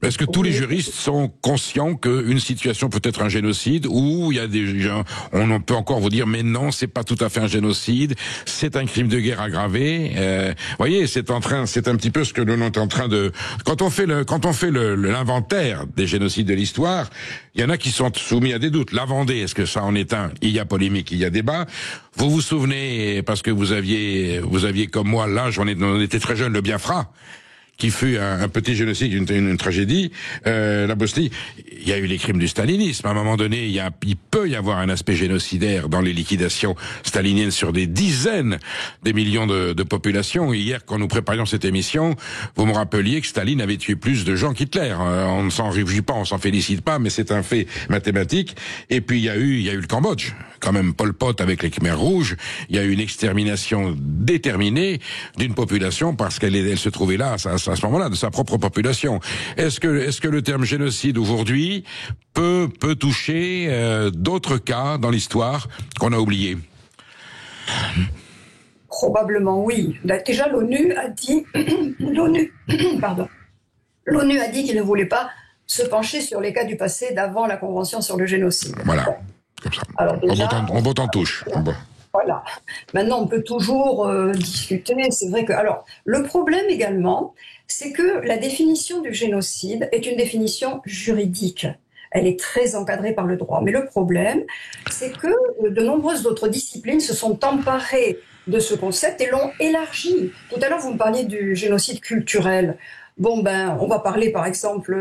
Est-ce que tous les juristes sont conscients qu'une situation peut être un génocide, ou il y a des gens, on peut encore vous dire mais non, c'est pas tout à fait un génocide, c'est un crime de guerre aggravé. Vous voyez, c'est un petit peu ce que l'on est en train de. Quand on fait l'inventaire des génocides de l'histoire, il y en a qui sont soumis à des doutes. La Vendée, est-ce que ça en est un? Il y a polémique, il y a débat. Vous vous souvenez, parce que vous aviez comme moi l'âge, on était très jeunes, le Biafra, qui fut un petit génocide, une tragédie, la Bosnie. Il y a eu les crimes du stalinisme. À un moment donné, il peut y avoir un aspect génocidaire dans les liquidations staliniennes sur des dizaines de millions de populations. Hier, quand nous préparions cette émission, vous me rappeliez que Staline avait tué plus de gens qu'Hitler. On ne s'en réjouit pas, on s'en félicite pas, mais c'est un fait mathématique. Et puis il y a eu le Cambodge. Quand même, Pol Pot avec les Khmers rouges, il y a eu une extermination déterminée d'une population parce qu'elle se trouvait là, à ce moment-là, de sa propre population. Est-ce que le terme génocide aujourd'hui peut toucher d'autres cas dans l'histoire qu'on a oubliés? Probablement oui. Déjà, l'ONU a dit l'ONU a dit qu'il ne voulait pas se pencher sur les cas du passé d'avant la Convention sur le génocide. Voilà, comme ça. Alors déjà, on botte en touche. Bon. Voilà. Maintenant, on peut toujours discuter. C'est vrai que. Alors, le problème également, c'est que la définition du génocide est une définition juridique. Elle est très encadrée par le droit. Mais le problème, c'est que de nombreuses autres disciplines se sont emparées de ce concept et l'ont élargi. Tout à l'heure, vous me parliez du génocide culturel. Bon, on va parler par exemple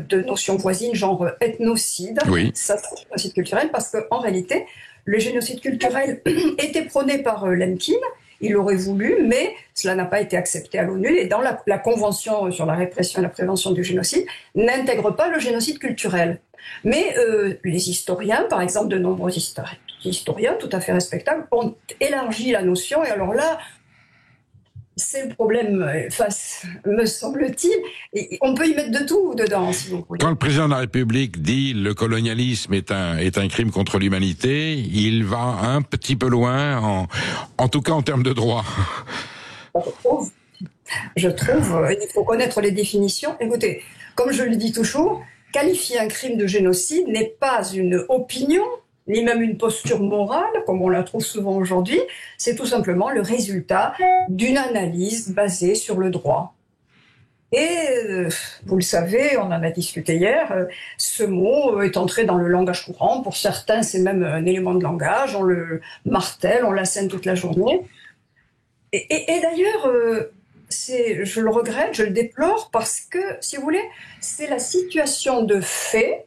de notions voisines, genre ethnocide. Oui. Ça, c'est un génocide culturel parce qu'en réalité, le génocide culturel était prôné par Lemkin. Il l'aurait voulu, mais cela n'a pas été accepté à l'ONU. Et dans la Convention sur la répression et la prévention du génocide, n'intègre pas le génocide culturel. Mais les historiens, par exemple, de nombreux historiens tout à fait respectables, ont élargi la notion. Et alors là, c'est le problème, me semble-t-il. Et on peut y mettre de tout dedans, si vous voulez. Quand le président de la République dit le colonialisme est un crime contre l'humanité, il va un petit peu loin, en tout cas en termes de droit. Je trouve, il faut connaître les définitions. Écoutez, comme je le dis toujours, qualifier un crime de génocide n'est pas une opinion, ni même une posture morale, comme on la trouve souvent aujourd'hui, c'est tout simplement le résultat d'une analyse basée sur le droit. Et vous le savez, on en a discuté hier, ce mot est entré dans le langage courant. Pour certains, c'est même un élément de langage, on le martèle, on l'assène toute la journée. Et d'ailleurs, je le regrette, je le déplore, parce que, si vous voulez, c'est la situation de fait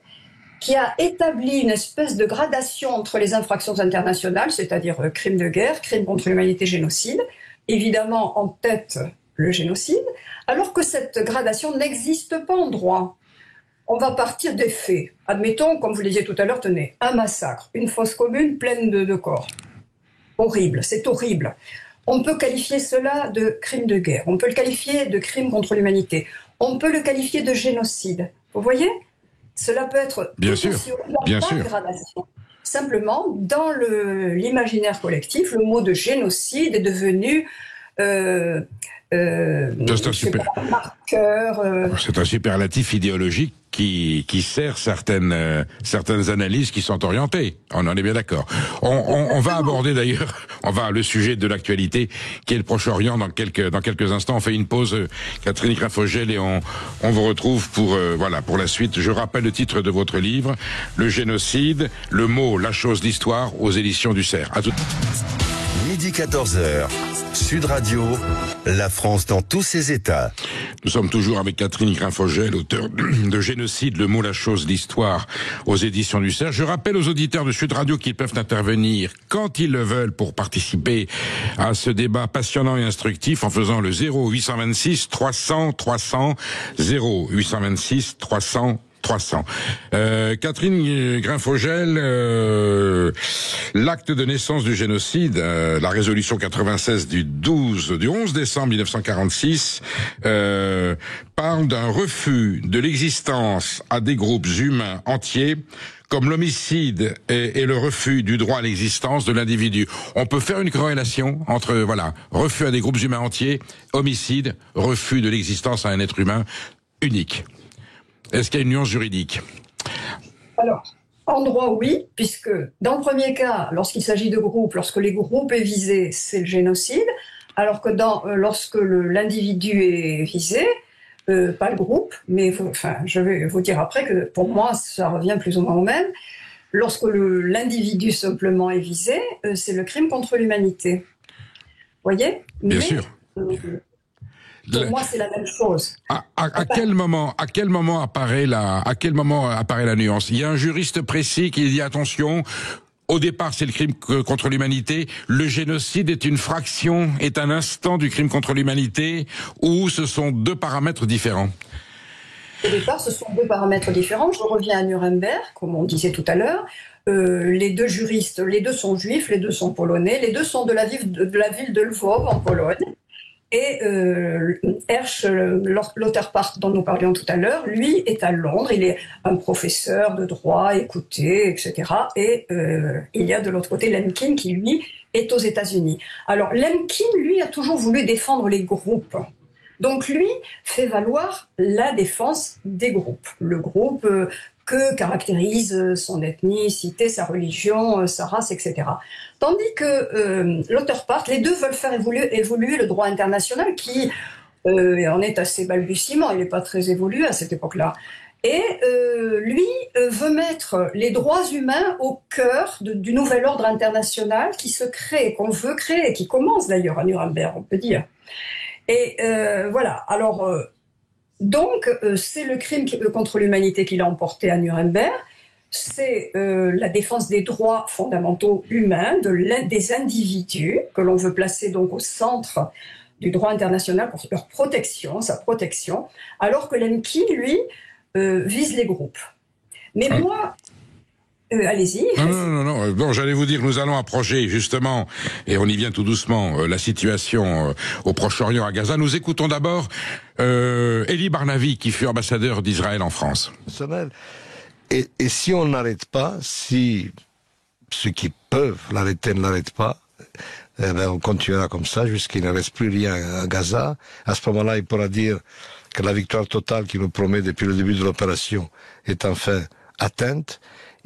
qui a établi une espèce de gradation entre les infractions internationales, c'est-à-dire crimes de guerre, crimes contre l'humanité, génocide, évidemment en tête le génocide, alors que cette gradation n'existe pas en droit. On va partir des faits. Admettons, comme vous le disiez tout à l'heure, tenez, un massacre, une fosse commune pleine de corps. Horrible, c'est horrible. On peut qualifier cela de crime de guerre, on peut le qualifier de crime contre l'humanité, on peut le qualifier de génocide. Vous voyez ? Cela peut être bien sûr. Gradation. Simplement, dans l'imaginaire collectif, le mot de génocide est devenu C'est un superlatif idéologique qui sert certaines analyses qui sont orientées. On en est bien d'accord. On va aborder d'ailleurs, le sujet de l'actualité qui est le Proche-Orient dans quelques instants. On fait une pause, Catherine Greffogel, et on vous retrouve pour la suite. Je rappelle le titre de votre livre, Le génocide, le mot, la chose, l'histoire, aux éditions du Cerf. À tout. Midi 14h, Sud Radio, la France dans tous ses états. Nous sommes toujours avec Catherine Greffogel, auteure de Génocide, le mot, la chose, l'histoire, aux éditions du Cerf. Je rappelle aux auditeurs de Sud Radio qu'ils peuvent intervenir quand ils le veulent pour participer à ce débat passionnant et instructif en faisant le 0826 300 300 0826 300 300. Catherine Greffogel, l'acte de naissance du génocide, la résolution 96 du 11 décembre 1946, parle d'un refus de l'existence à des groupes humains entiers, comme l'homicide et le refus du droit à l'existence de l'individu. On peut faire une corrélation entre, refus à des groupes humains entiers, homicide, refus de l'existence à un être humain unique. Est-ce qu'il y a une nuance juridique? Alors, en droit, oui, puisque dans le premier cas, lorsqu'il s'agit de groupes, lorsque les groupes est visé, c'est le génocide, alors que lorsque l'individu est visé, pas le groupe, mais je vais vous dire après que pour moi, ça revient plus ou moins au même. Lorsque l'individu simplement est visé, c'est le crime contre l'humanité. Vous voyez? Bien sûr. Pour moi, c'est la même chose. À quel moment apparaît la nuance? Il y a un juriste précis qui dit attention. Au départ, c'est le crime contre l'humanité. Le génocide est une fraction, est un instant du crime contre l'humanité, ou ce sont deux paramètres différents? Au départ, ce sont deux paramètres différents. Je reviens à Nuremberg, comme on disait tout à l'heure. Les deux juristes, les deux sont juifs, les deux sont polonais, les deux sont de la ville de Lwów en Pologne. Et Hersch Lauterpacht, dont nous parlions tout à l'heure, lui est à Londres, il est un professeur de droit, écouté, etc. Et il y a de l'autre côté Lemkin qui, lui, est aux États-Unis. Alors Lemkin, lui, a toujours voulu défendre les groupes. Donc lui fait valoir la défense des groupes. Le groupe que caractérise son ethnicité, sa religion, sa race, etc. Tandis que Lauterpacht, les deux veulent faire évoluer le droit international qui en est assez balbutiement, il n'est pas très évolué à cette époque-là. Et lui veut mettre les droits humains au cœur du nouvel ordre international qui se crée, qu'on veut créer, qui commence d'ailleurs à Nuremberg, on peut dire. Et voilà, alors... Donc, c'est le crime contre l'humanité qu'il a emporté à Nuremberg, c'est la défense des droits fondamentaux humains, des individus, que l'on veut placer donc au centre du droit international pour leur protection, sa protection, alors que Lemkin, lui, vise les groupes. Mais moi... allez-y. Non, j'allais vous dire, nous allons approcher justement, et on y vient tout doucement, la situation au Proche-Orient, à Gaza. Nous écoutons d'abord Elie Barnavi, qui fut ambassadeur d'Israël en France. Et si on n'arrête pas, si ceux qui peuvent l'arrêter ne l'arrêtent pas, on continuera comme ça jusqu'il ne reste plus rien à Gaza. À ce moment-là, il pourra dire que la victoire totale qu'il nous promet depuis le début de l'opération est enfin atteinte.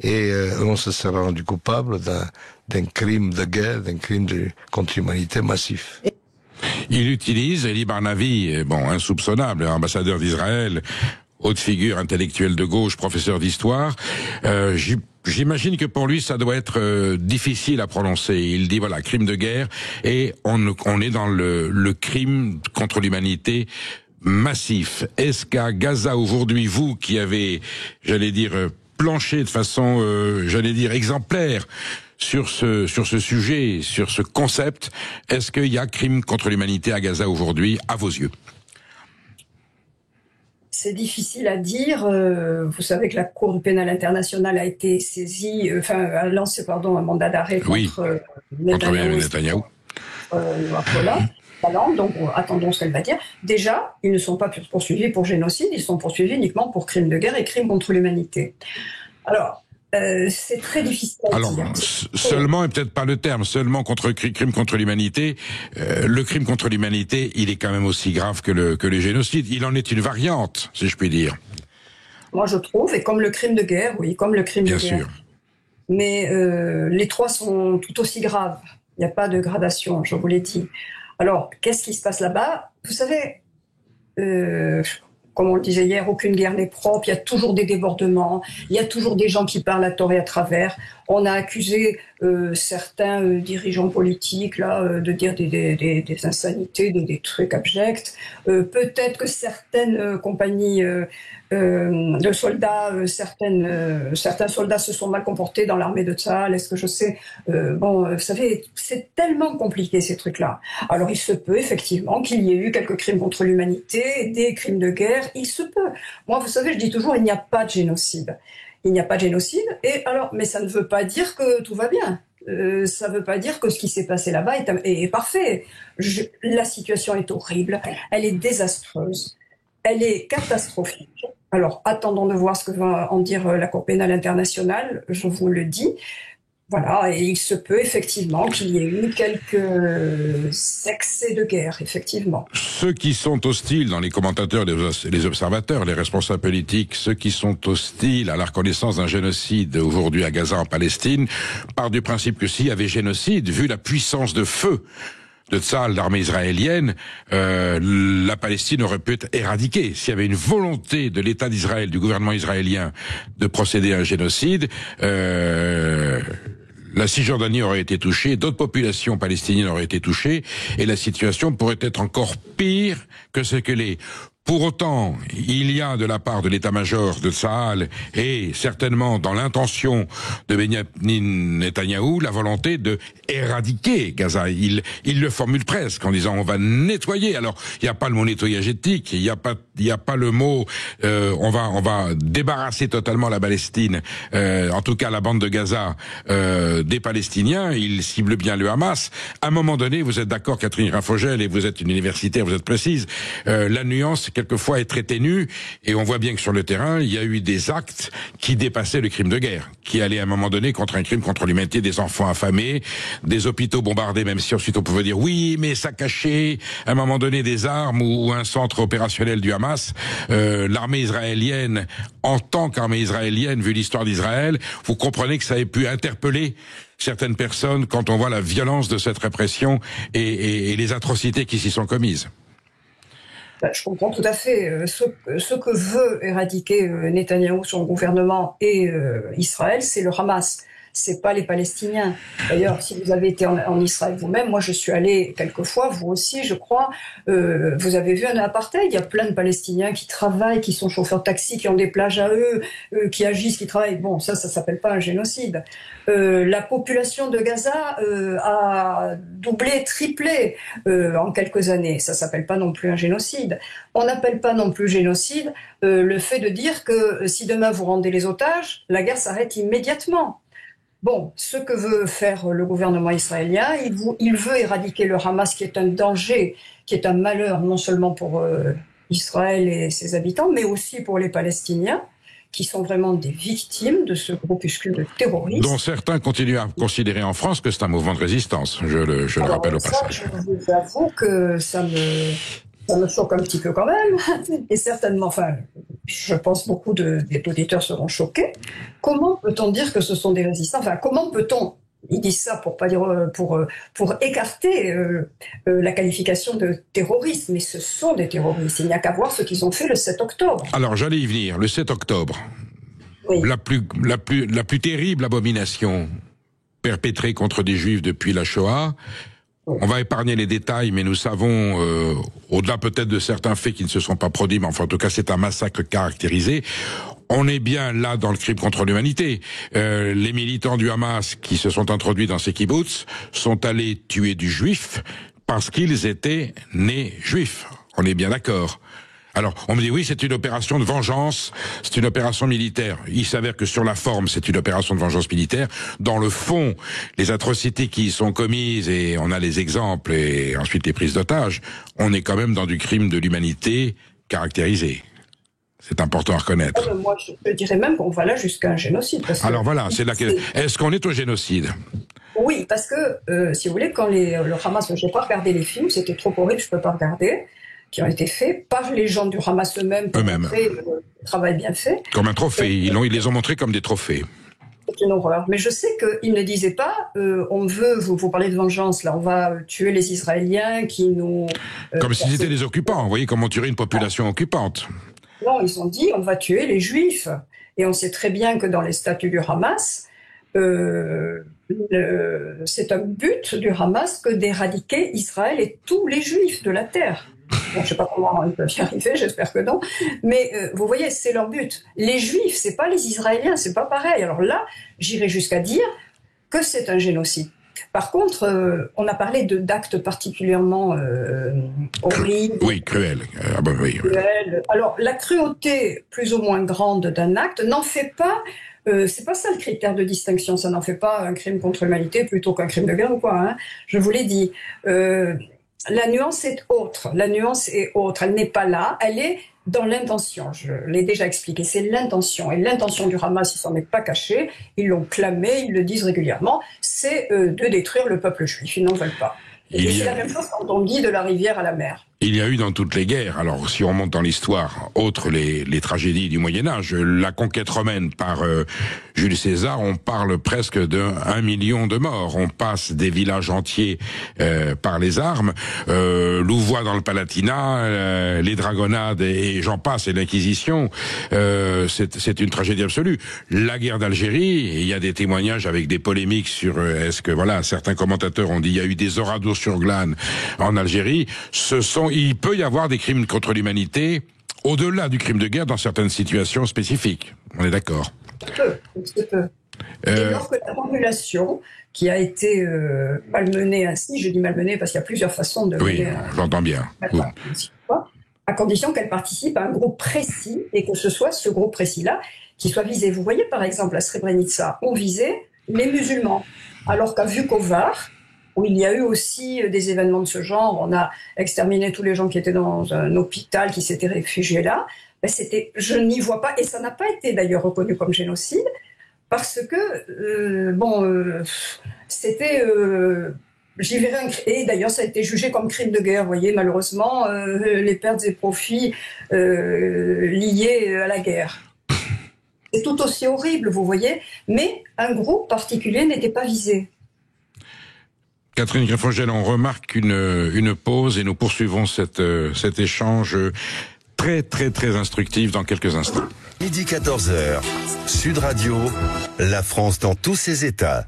Et on se sera rendu coupable d'un crime de guerre, d'un crime contre l'humanité massif. Il utilise, Elie Barnavi, insoupçonnable, ambassadeur d'Israël, haute figure intellectuelle de gauche, professeur d'histoire. J'imagine que pour lui, ça doit être difficile à prononcer. Il dit, crime de guerre, et on est dans le crime contre l'humanité massif. Est-ce qu'à Gaza, aujourd'hui, vous qui avez, planché de façon, exemplaire sur ce sujet, sur ce concept, est-ce qu'il y a crime contre l'humanité à Gaza aujourd'hui, à vos yeux? C'est difficile à dire. Vous savez que la Cour pénale internationale a été saisie, a lancé un mandat d'arrêt contre Netanyahou. Donc, attendons ce qu'elle va dire. Déjà, ils ne sont pas poursuivis pour génocide, ils sont poursuivis uniquement pour crimes de guerre et crimes contre l'humanité. Alors, c'est très difficile à dire. Alors, seulement, et peut-être pas le terme, seulement crime contre l'humanité, le crime contre l'humanité, il est quand même aussi grave que le génocide. Il en est une variante, si je puis dire. Moi, je trouve, et comme le crime de guerre, oui, comme le crime de guerre. Bien sûr. Mais les trois sont tout aussi graves. Il n'y a pas de gradation, je vous l'ai dit. Alors, qu'est-ce qui se passe là-bas? Vous savez, comme on le disait hier, aucune guerre n'est propre, il y a toujours des débordements, il y a toujours des gens qui parlent à tort et à travers. On a accusé certains dirigeants politiques là, de dire des insanités, des trucs abjects. Peut-être que certaines compagnies de soldats, certains soldats se sont mal comportés dans l'armée de Tsahal, est-ce que je sais vous savez, c'est tellement compliqué ces trucs-là. Alors il se peut effectivement qu'il y ait eu quelques crimes contre l'humanité, des crimes de guerre, il se peut. Moi, vous savez, je dis toujours, il n'y a pas de génocide. Il n'y a pas de génocide, mais ça ne veut pas dire que tout va bien. Ça ne veut pas dire que ce qui s'est passé là-bas est parfait. La situation est horrible, elle est désastreuse, elle est catastrophique. Alors, attendons de voir ce que va en dire la Cour pénale internationale, je vous le dis. Voilà, et il se peut effectivement qu'il y ait eu quelques excès de guerre, effectivement. Ceux qui sont hostiles dans les commentateurs, les observateurs, les responsables politiques, ceux qui sont hostiles à la reconnaissance d'un génocide aujourd'hui à Gaza en Palestine, partent du principe que s'il y avait génocide, vu la puissance de feu de Tsahal, l'armée israélienne, la Palestine aurait pu être éradiquée. S'il y avait une volonté de l'État d'Israël, du gouvernement israélien, de procéder à un génocide, la Cisjordanie aurait été touchée, d'autres populations palestiniennes auraient été touchées, et la situation pourrait être encore pire que ce qu'elle est. Pour autant, il y a de la part de l'état-major de Tsahal et certainement dans l'intention de Benyamin Netanyahou la volonté de éradiquer Gaza. Il le formule presque en disant on va nettoyer. Alors il n'y a pas le mot nettoyage ethnique, il n'y a pas le mot on va débarrasser totalement la Palestine, en tout cas la bande de Gaza des Palestiniens. Il cible bien le Hamas. À un moment donné, vous êtes d'accord, Catherine Raffogel, et vous êtes une universitaire, vous êtes précise. La nuance quelquefois est très ténue, et on voit bien que sur le terrain, il y a eu des actes qui dépassaient le crime de guerre, qui allaient à un moment donné contre un crime contre l'humanité, des enfants affamés, des hôpitaux bombardés, même si ensuite on pouvait dire oui, mais ça cachait à un moment donné des armes ou un centre opérationnel du Hamas. L'armée israélienne, en tant qu'armée israélienne, vu l'histoire d'Israël, vous comprenez que ça ait pu interpeller certaines personnes quand on voit la violence de cette répression et les atrocités qui s'y sont commises. Je comprends tout à fait. Ce que veut éradiquer Netanyahou, son gouvernement et Israël, c'est le Hamas. C'est pas les Palestiniens. D'ailleurs, si vous avez été en Israël vous-même, moi je suis allée quelques fois, vous aussi je crois, vous avez vu un apartheid, il y a plein de Palestiniens qui travaillent, qui sont chauffeurs de taxi, qui ont des plages à eux, qui agissent, qui travaillent. Bon, ça s'appelle pas un génocide. La population de Gaza a doublé, triplé en quelques années. Ça s'appelle pas non plus un génocide. On n'appelle pas non plus génocide le fait de dire que si demain vous rendez les otages, la guerre s'arrête immédiatement. Bon, ce que veut faire le gouvernement israélien, il veut éradiquer le Hamas, qui est un danger, qui est un malheur non seulement pour Israël et ses habitants, mais aussi pour les Palestiniens, qui sont vraiment des victimes de ce groupuscule de terroristes. Dont certains continuent à considérer en France que c'est un mouvement de résistance, je le rappelle au passage. Je vous avoue que ça me choque un petit peu quand même, et certainement, enfin, je pense beaucoup d'auditeurs seront choqués. Comment peut-on dire que ce sont des résistants? Enfin, comment peut-on, ils disent ça pour pas dire, pour écarter la qualification de terroriste, mais ce sont des terroristes. Il n'y a qu'à voir ce qu'ils ont fait le 7 octobre. Alors, j'allais y venir. Le 7 octobre, oui. La plus terrible abomination perpétrée contre des Juifs depuis la Shoah. On va épargner les détails, mais nous savons, au-delà peut-être de certains faits qui ne se sont pas produits, mais enfin en tout cas c'est un massacre caractérisé. On est bien là dans le crime contre l'humanité. Les militants du Hamas qui se sont introduits dans ces kibbutz sont allés tuer du juif parce qu'ils étaient nés juifs. On est bien d'accord. Alors, on me dit oui, c'est une opération de vengeance, c'est une opération militaire. Il s'avère que sur la forme, c'est une opération de vengeance militaire. Dans le fond, les atrocités qui y sont commises, et on a les exemples, et ensuite les prises d'otages, on est quand même dans du crime de l'humanité caractérisé. C'est important à reconnaître. Moi, je dirais même qu'on va là jusqu'à un génocide. Alors voilà, c'est là que... Est-ce qu'on est au génocide? Oui, parce que, si vous voulez, quand le Hamas, je n'ai pas regardé les films, c'était trop horrible, je ne peux pas regarder, qui ont été faits par les gens du Hamas eux-mêmes. Travail bien fait. Comme un trophée, ils les ont montrés comme des trophées. C'est une horreur. Mais je sais qu'ils ne disaient pas, on veut, vous parlez de vengeance, là, on va tuer les Israéliens qui nous... comme s'ils étaient des occupants, vous voyez comment tuer une population occupante. Non, ils ont dit, on va tuer les Juifs. Et on sait très bien que dans les statuts du Hamas, c'est un but du Hamas que d'éradiquer Israël et tous les Juifs de la terre. Bon, je ne sais pas comment ils peuvent y arriver, j'espère que non. Mais vous voyez, c'est leur but. Les Juifs, c'est pas les Israéliens, c'est pas pareil. Alors là, j'irai jusqu'à dire que c'est un génocide. Par contre, on a parlé d'actes particulièrement horribles. Oui, cruels. Cruels. Alors, la cruauté plus ou moins grande d'un acte n'en fait pas... c'est pas ça le critère de distinction, ça n'en fait pas un crime contre l'humanité plutôt qu'un crime de guerre ou quoi, hein. Je vous l'ai dit. La nuance est autre. La nuance est autre. Elle n'est pas là. Elle est dans l'intention. Je l'ai déjà expliqué. C'est l'intention. Et l'intention du Hamas, il s'en est pas caché. Ils l'ont clamé. Ils le disent régulièrement. C'est de détruire le peuple juif. Ils n'en veulent pas. Et c'est la même chose quand on dit de la rivière à la mer. Il y a eu dans toutes les guerres, alors si on remonte dans l'histoire, autres les tragédies du Moyen-Âge, la conquête romaine par Jules César, on parle presque d'1 million de morts. On passe des villages entiers par les armes. Louvois dans le Palatinat, les dragonnades et j'en passe, et l'Inquisition, c'est une tragédie absolue. La guerre d'Algérie, il y a des témoignages avec des polémiques sur est-ce que certains commentateurs ont dit il y a eu des oradours sur glane en Algérie. Il peut y avoir des crimes contre l'humanité au-delà du crime de guerre dans certaines situations spécifiques. On est d'accord. C'est peu. Et alors que la population qui a été malmenée ainsi, je dis malmenée parce qu'il y a plusieurs façons de... Oui, j'entends bien. À condition qu'elle participe à un groupe précis et que ce soit ce groupe précis-là qui soit visé. Vous voyez par exemple à Srebrenica, on visait les musulmans, alors qu'à Vukovar, où il y a eu aussi des événements de ce genre, on a exterminé tous les gens qui étaient dans un hôpital, qui s'étaient réfugiés là, je n'y vois pas, et ça n'a pas été d'ailleurs reconnu comme génocide, parce que, c'était... j'y verrais et d'ailleurs ça a été jugé comme crime de guerre, vous voyez, malheureusement, les pertes et profits liés à la guerre. C'est tout aussi horrible, vous voyez, mais un groupe particulier n'était pas visé. Catherine Greffogel, on remarque une pause et nous poursuivons cet échange très très très instructif dans quelques instants. Midi 14h, Sud Radio, la France dans tous ses états.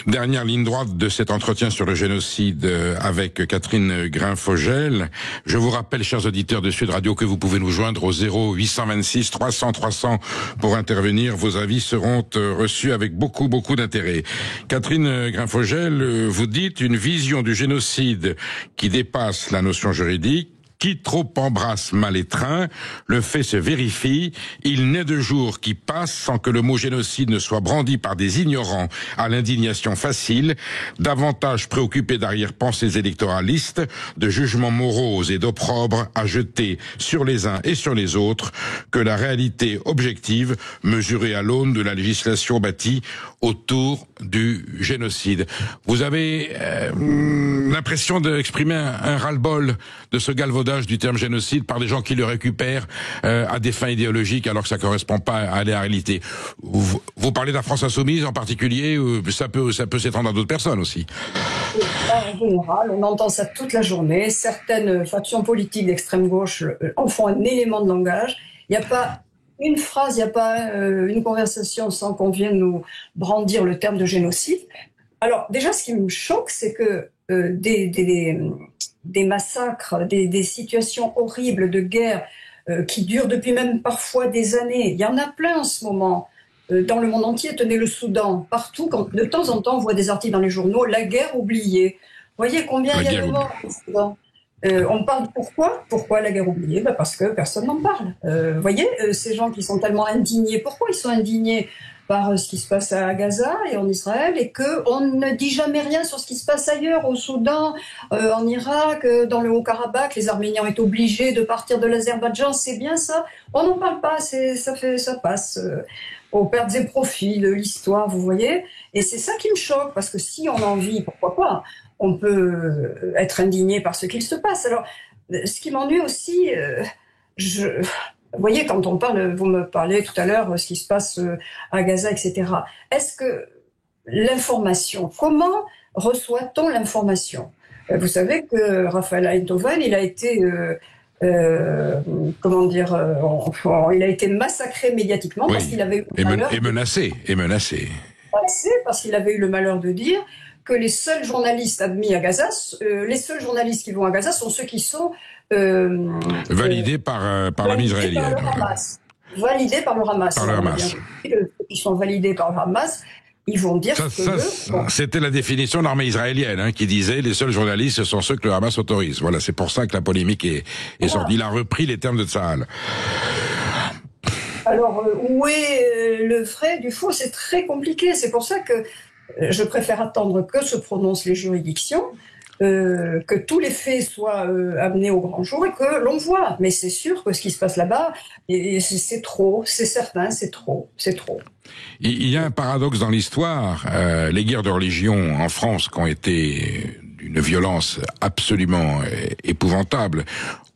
Dernière ligne droite de cet entretien sur le génocide avec Catherine Greffogel. Je vous rappelle, chers auditeurs de Sud Radio, que vous pouvez nous joindre au 0826 300 300 pour intervenir. Vos avis seront reçus avec beaucoup d'intérêt. Catherine Greffogel, vous dites une vision du génocide qui dépasse la notion juridique. Qui trop embrasse mal étreint, le fait se vérifie, il n'est de jour qui passe sans que le mot génocide ne soit brandi par des ignorants à l'indignation facile, davantage préoccupés d'arrière-pensées électoralistes, de jugements moraux et d'opprobre à jeter sur les uns et sur les autres, que la réalité objective mesurée à l'aune de la législation bâtie autour du génocide. Vous avez l'impression d'exprimer un ras-le-bol de ce galvaudage du terme génocide par des gens qui le récupèrent à des fins idéologiques alors que ça correspond pas à la réalité. Vous parlez de la France insoumise en particulier, ça peut s'étendre à d'autres personnes aussi. En général, on entend ça toute la journée. Certaines factions politiques d'extrême gauche en font un élément de langage. Il n'y a pas une phrase, il n'y a pas une conversation sans qu'on vienne nous brandir le terme de génocide. Alors déjà, ce qui me choque, c'est que des massacres, des situations horribles de guerre qui durent depuis même parfois des années. Il y en a plein en ce moment. Dans le monde entier, tenez le Soudan, partout, de temps en temps, on voit des articles dans les journaux, la guerre oubliée. Vous voyez combien il y a de morts au Soudan. On parle pourquoi la guerre oubliée? Parce que personne n'en parle. Vous voyez, ces gens qui sont tellement indignés, pourquoi ils sont indignés? par ce qui se passe à Gaza et en Israël, et qu'on ne dit jamais rien sur ce qui se passe ailleurs, au Soudan, en Irak, dans le Haut-Karabakh. Les Arméniens ont été obligés de partir de l'Azerbaïdjan, c'est bien ça. On n'en parle pas, ça passe aux pertes et profits de l'histoire, vous voyez. Et c'est ça qui me choque, parce que si on a envie, pourquoi pas, on peut être indigné par ce qu'il se passe. Alors, ce qui m'ennuie aussi, vous voyez, quand on parle, vous me parlez tout à l'heure, ce qui se passe à Gaza, etc. Est-ce que l'information, comment reçoit-on l'information? Vous savez que Raphaël Einthoven, il a été, comment dire, il a été massacré médiatiquement parce qu'il avait eu le malheur... Et menacé. Parce qu'il avait eu le malheur de dire que les seuls journalistes admis à Gaza, les seuls journalistes qui vont à Gaza sont ceux qui sont validés par l'armée israélienne. Validés par le Hamas. Par le Hamas. Ils sont validés par le Hamas. Ils vont dire C'était la définition de l'armée israélienne qui disait les seuls journalistes ce sont ceux que le Hamas autorise. Voilà, c'est pour ça que la polémique est sortie. Il a repris les termes de Tsahal. Alors, où est le vrai du faux? C'est très compliqué. C'est pour ça que je préfère attendre que se prononcent les juridictions, que tous les faits soient amenés au grand jour et que l'on voit. Mais c'est sûr que ce qui se passe là-bas, c'est trop, c'est certain, c'est trop. Il y a un paradoxe dans l'histoire. Les guerres de religion en France qui ont été d'une violence absolument épouvantable,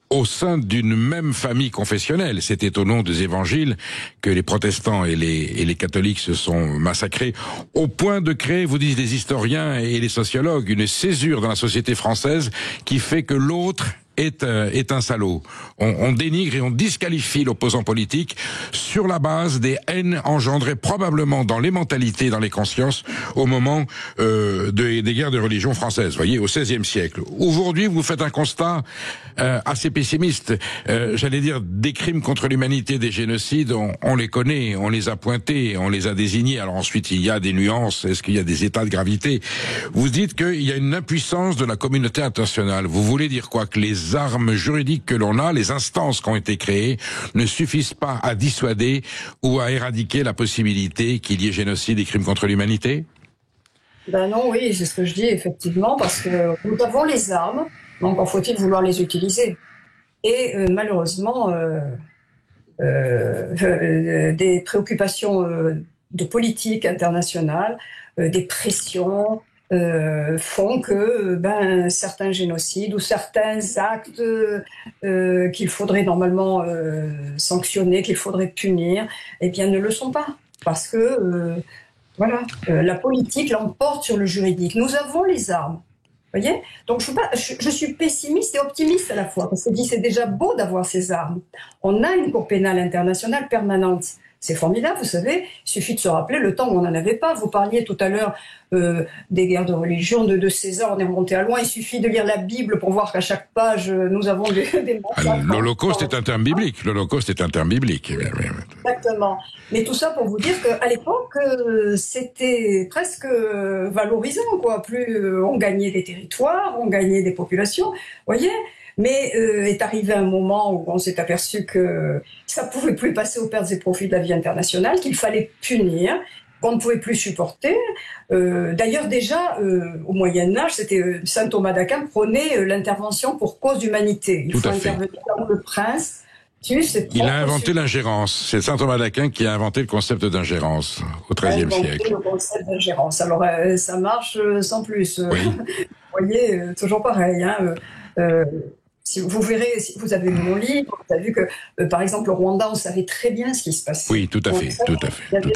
au sein d'une même famille confessionnelle. C'était au nom des évangiles que les protestants et les catholiques se sont massacrés, au point de créer, vous disent les historiens et les sociologues, une césure dans la société française qui fait que l'autre est un salaud. On dénigre et on disqualifie l'opposant politique sur la base des haines engendrées probablement dans les mentalités, dans les consciences, au moment des guerres de religion françaises, vous voyez, au XVIe siècle. Aujourd'hui, vous faites un constat assez pessimiste. J'allais dire, des crimes contre l'humanité, des génocides, on les connaît, on les a pointés, on les a désignés. Alors ensuite, il y a des nuances, est-ce qu'il y a des états de gravité? Vous dites qu'il y a une impuissance de la communauté internationale. Vous voulez dire quoi? Que les armes juridiques que l'on a, les instances qui ont été créées, ne suffisent pas à dissuader ou à éradiquer la possibilité qu'il y ait génocide et crimes contre l'humanité? Ben non, oui, c'est ce que je dis, effectivement, parce que nous avons les armes, donc encore faut-il vouloir les utiliser. Et malheureusement, des préoccupations de politique internationale, des pressions, font que certains génocides ou certains actes qu'il faudrait normalement sanctionner, qu'il faudrait punir, eh bien ne le sont pas. Parce que la politique l'emporte sur le juridique. Nous avons les armes. Voyez? Donc je suis pessimiste et optimiste à la fois, parce que je dis c'est déjà beau d'avoir ces armes. On a une Cour pénale internationale permanente. C'est formidable, vous savez, il suffit de se rappeler le temps où on n'en avait pas. Vous parliez tout à l'heure des guerres de religion, de César, on est remonté à loin. Il suffit de lire la Bible pour voir qu'à chaque page, nous avons des massacres. L'Holocauste est un terme biblique. L'Holocauste est un terme biblique. Exactement. Mais tout ça pour vous dire qu'à l'époque, c'était presque valorisant, quoi. Plus on gagnait des territoires, on gagnait des populations, vous voyez. Mais est arrivé un moment où on s'est aperçu que ça pouvait plus passer aux pertes et profits de la vie internationale, qu'il fallait punir, qu'on ne pouvait plus supporter. D'ailleurs, déjà, au Moyen-Âge, c'était saint Thomas d'Aquin prônait l'intervention pour cause d'humanité. Il faut intervenir dans le prince. Il a inventé l'ingérence. C'est saint Thomas d'Aquin qui a inventé le concept d'ingérence au XIIIe siècle. Le concept d'ingérence. Alors, ça marche sans plus. Oui. Vous voyez, toujours pareil. Si vous verrez, si vous avez lu mon livre, vous avez vu que, par exemple, au Rwanda, on savait très bien ce qui se passait. Oui, tout à fait. Il y avait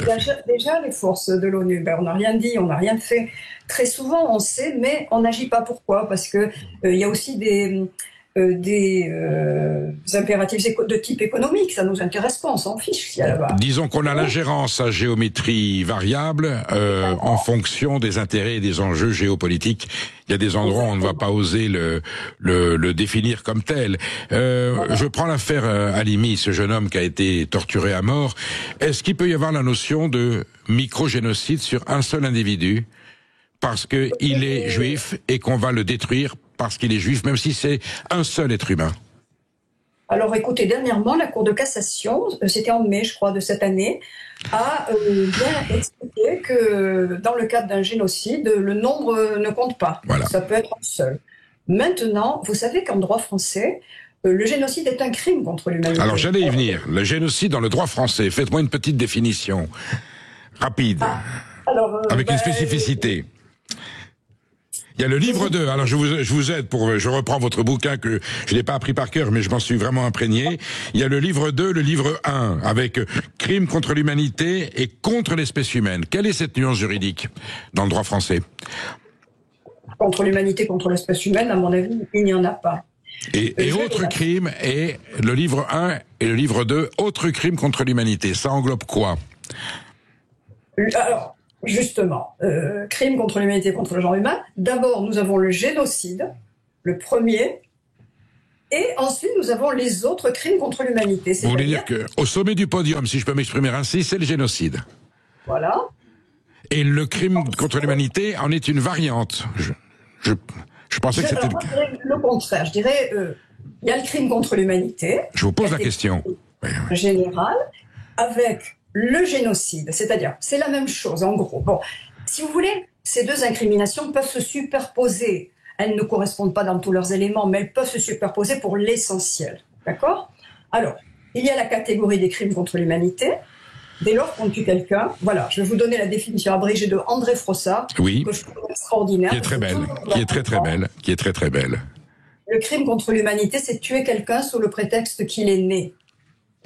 déjà les forces de l'ONU. On n'a rien dit, on n'a rien fait. Très souvent, on sait, mais on n'agit pas. Pourquoi? Parce que il y a aussi des impératifs de type économique, ça nous intéresse pas, on s'en fiche s'il y a là-bas. Disons qu'on a l'ingérence à géométrie variable en fonction des intérêts et des enjeux géopolitiques. Il y a des endroits où on ne va pas oser le définir comme tel. Je prends l'affaire Halimi, ce jeune homme qui a été torturé à mort. Est-ce qu'il peut y avoir la notion de micro-génocide sur un seul individu parce qu'il est juif et qu'on va le détruire parce qu'il est juif, même si c'est un seul être humain? Alors écoutez, dernièrement, la Cour de cassation, c'était en mai, je crois, de cette année, a bien expliqué que dans le cadre d'un génocide, le nombre ne compte pas. Voilà. Ça peut être un seul. Maintenant, vous savez qu'en droit français, le génocide est un crime contre l'humanité. Alors j'allais y venir. Le génocide dans le droit français, faites-moi une petite définition. Rapide. Avec une spécificité. Il y a le livre 2, alors je vous aide je reprends votre bouquin que je n'ai pas appris par cœur, mais je m'en suis vraiment imprégné. Il y a le livre 2, le livre 1, avec crime contre l'humanité et contre l'espèce humaine. Quelle est cette nuance juridique dans le droit français? Contre l'humanité, contre l'espèce humaine, à mon avis, il n'y en a pas. Et autre crime, et le livre 1 et le livre 2, autre crime contre l'humanité. Ça englobe quoi? Alors, justement, crime contre l'humanité, contre le genre humain. D'abord, nous avons le génocide, le premier, et ensuite nous avons les autres crimes contre l'humanité. Vous voulez dire qu'au sommet du podium, si je peux m'exprimer ainsi, c'est le génocide. Voilà. Et le crime contre l'humanité en est une variante. Je pensais que c'était... Moi, je dirais le contraire. Je dirais, il y a le crime contre l'humanité. Je vous pose la question. Général, avec le génocide. C'est-à-dire, c'est la même chose, en gros. Bon, si vous voulez, ces deux incriminations peuvent se superposer. Elles ne correspondent pas dans tous leurs éléments, mais elles peuvent se superposer pour l'essentiel. D'accord? Alors, il y a la catégorie des crimes contre l'humanité. Dès lors qu'on tue quelqu'un, voilà, je vais vous donner la définition abrégée de André Frossard, oui, que je trouve extraordinaire. Qui est très belle, qui est très très belle, qui est très très belle. Le crime contre l'humanité, c'est tuer quelqu'un sous le prétexte qu'il est né.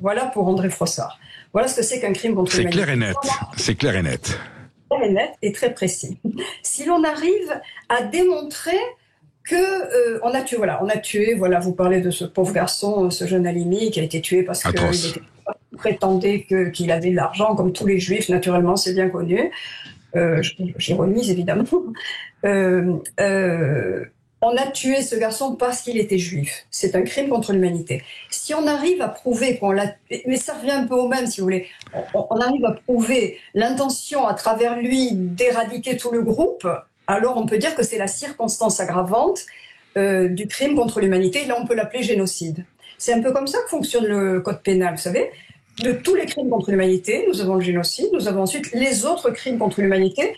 Voilà pour André Frossard. Voilà ce que c'est qu'un crime contre l'humanité. C'est clair et net, c'est clair et net. Clair et net et très précis. Si l'on arrive à démontrer que on a tué, vous parlez de ce pauvre garçon, ce jeune Halimi qui a été tué parce qu'il prétendait qu'il avait de l'argent, comme tous les juifs, naturellement, c'est bien connu. J'ironise, évidemment. On a tué ce garçon parce qu'il était juif. C'est un crime contre l'humanité. Si on arrive à prouver qu'on l'a... Mais ça revient un peu au même, si vous voulez. On arrive à prouver l'intention à travers lui d'éradiquer tout le groupe, alors on peut dire que c'est la circonstance aggravante du crime contre l'humanité. Là, on peut l'appeler génocide. C'est un peu comme ça que fonctionne le code pénal, vous savez. De tous les crimes contre l'humanité, nous avons le génocide, nous avons ensuite les autres crimes contre l'humanité,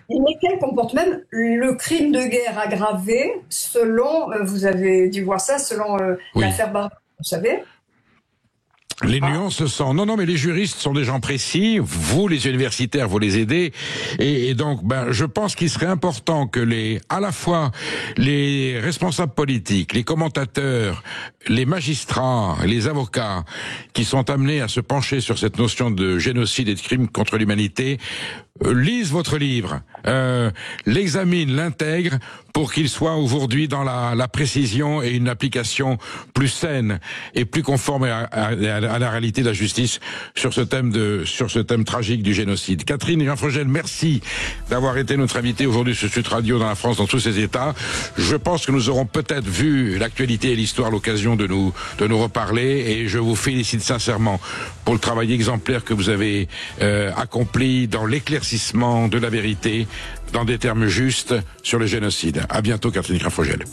lesquels comportent même le crime de guerre aggravé selon, vous avez dû voir ça, selon l'affaire Barbarie, vous savez. Les nuances sont... Non, mais les juristes sont des gens précis. Vous, les universitaires, vous les aidez. Et donc, je pense qu'il serait important que à la fois les responsables politiques, les commentateurs, les magistrats, les avocats, qui sont amenés à se pencher sur cette notion de génocide et de crime contre l'humanité, lisent votre livre, l'examinent, l'intègrent, pour qu'il soit aujourd'hui dans la précision et une application plus saine et plus conforme à la réalité de la justice sur ce thème tragique du génocide. Catherine Griffogel, merci d'avoir été notre invitée aujourd'hui sur Sud Radio dans la France dans tous ses états. Je pense que nous aurons peut-être vu l'actualité et l'histoire à l'occasion de nous reparler, et je vous félicite sincèrement pour le travail exemplaire que vous avez accompli dans l'éclaircissement de la vérité dans des termes justes sur le génocide. À bientôt, Catherine Griffogel.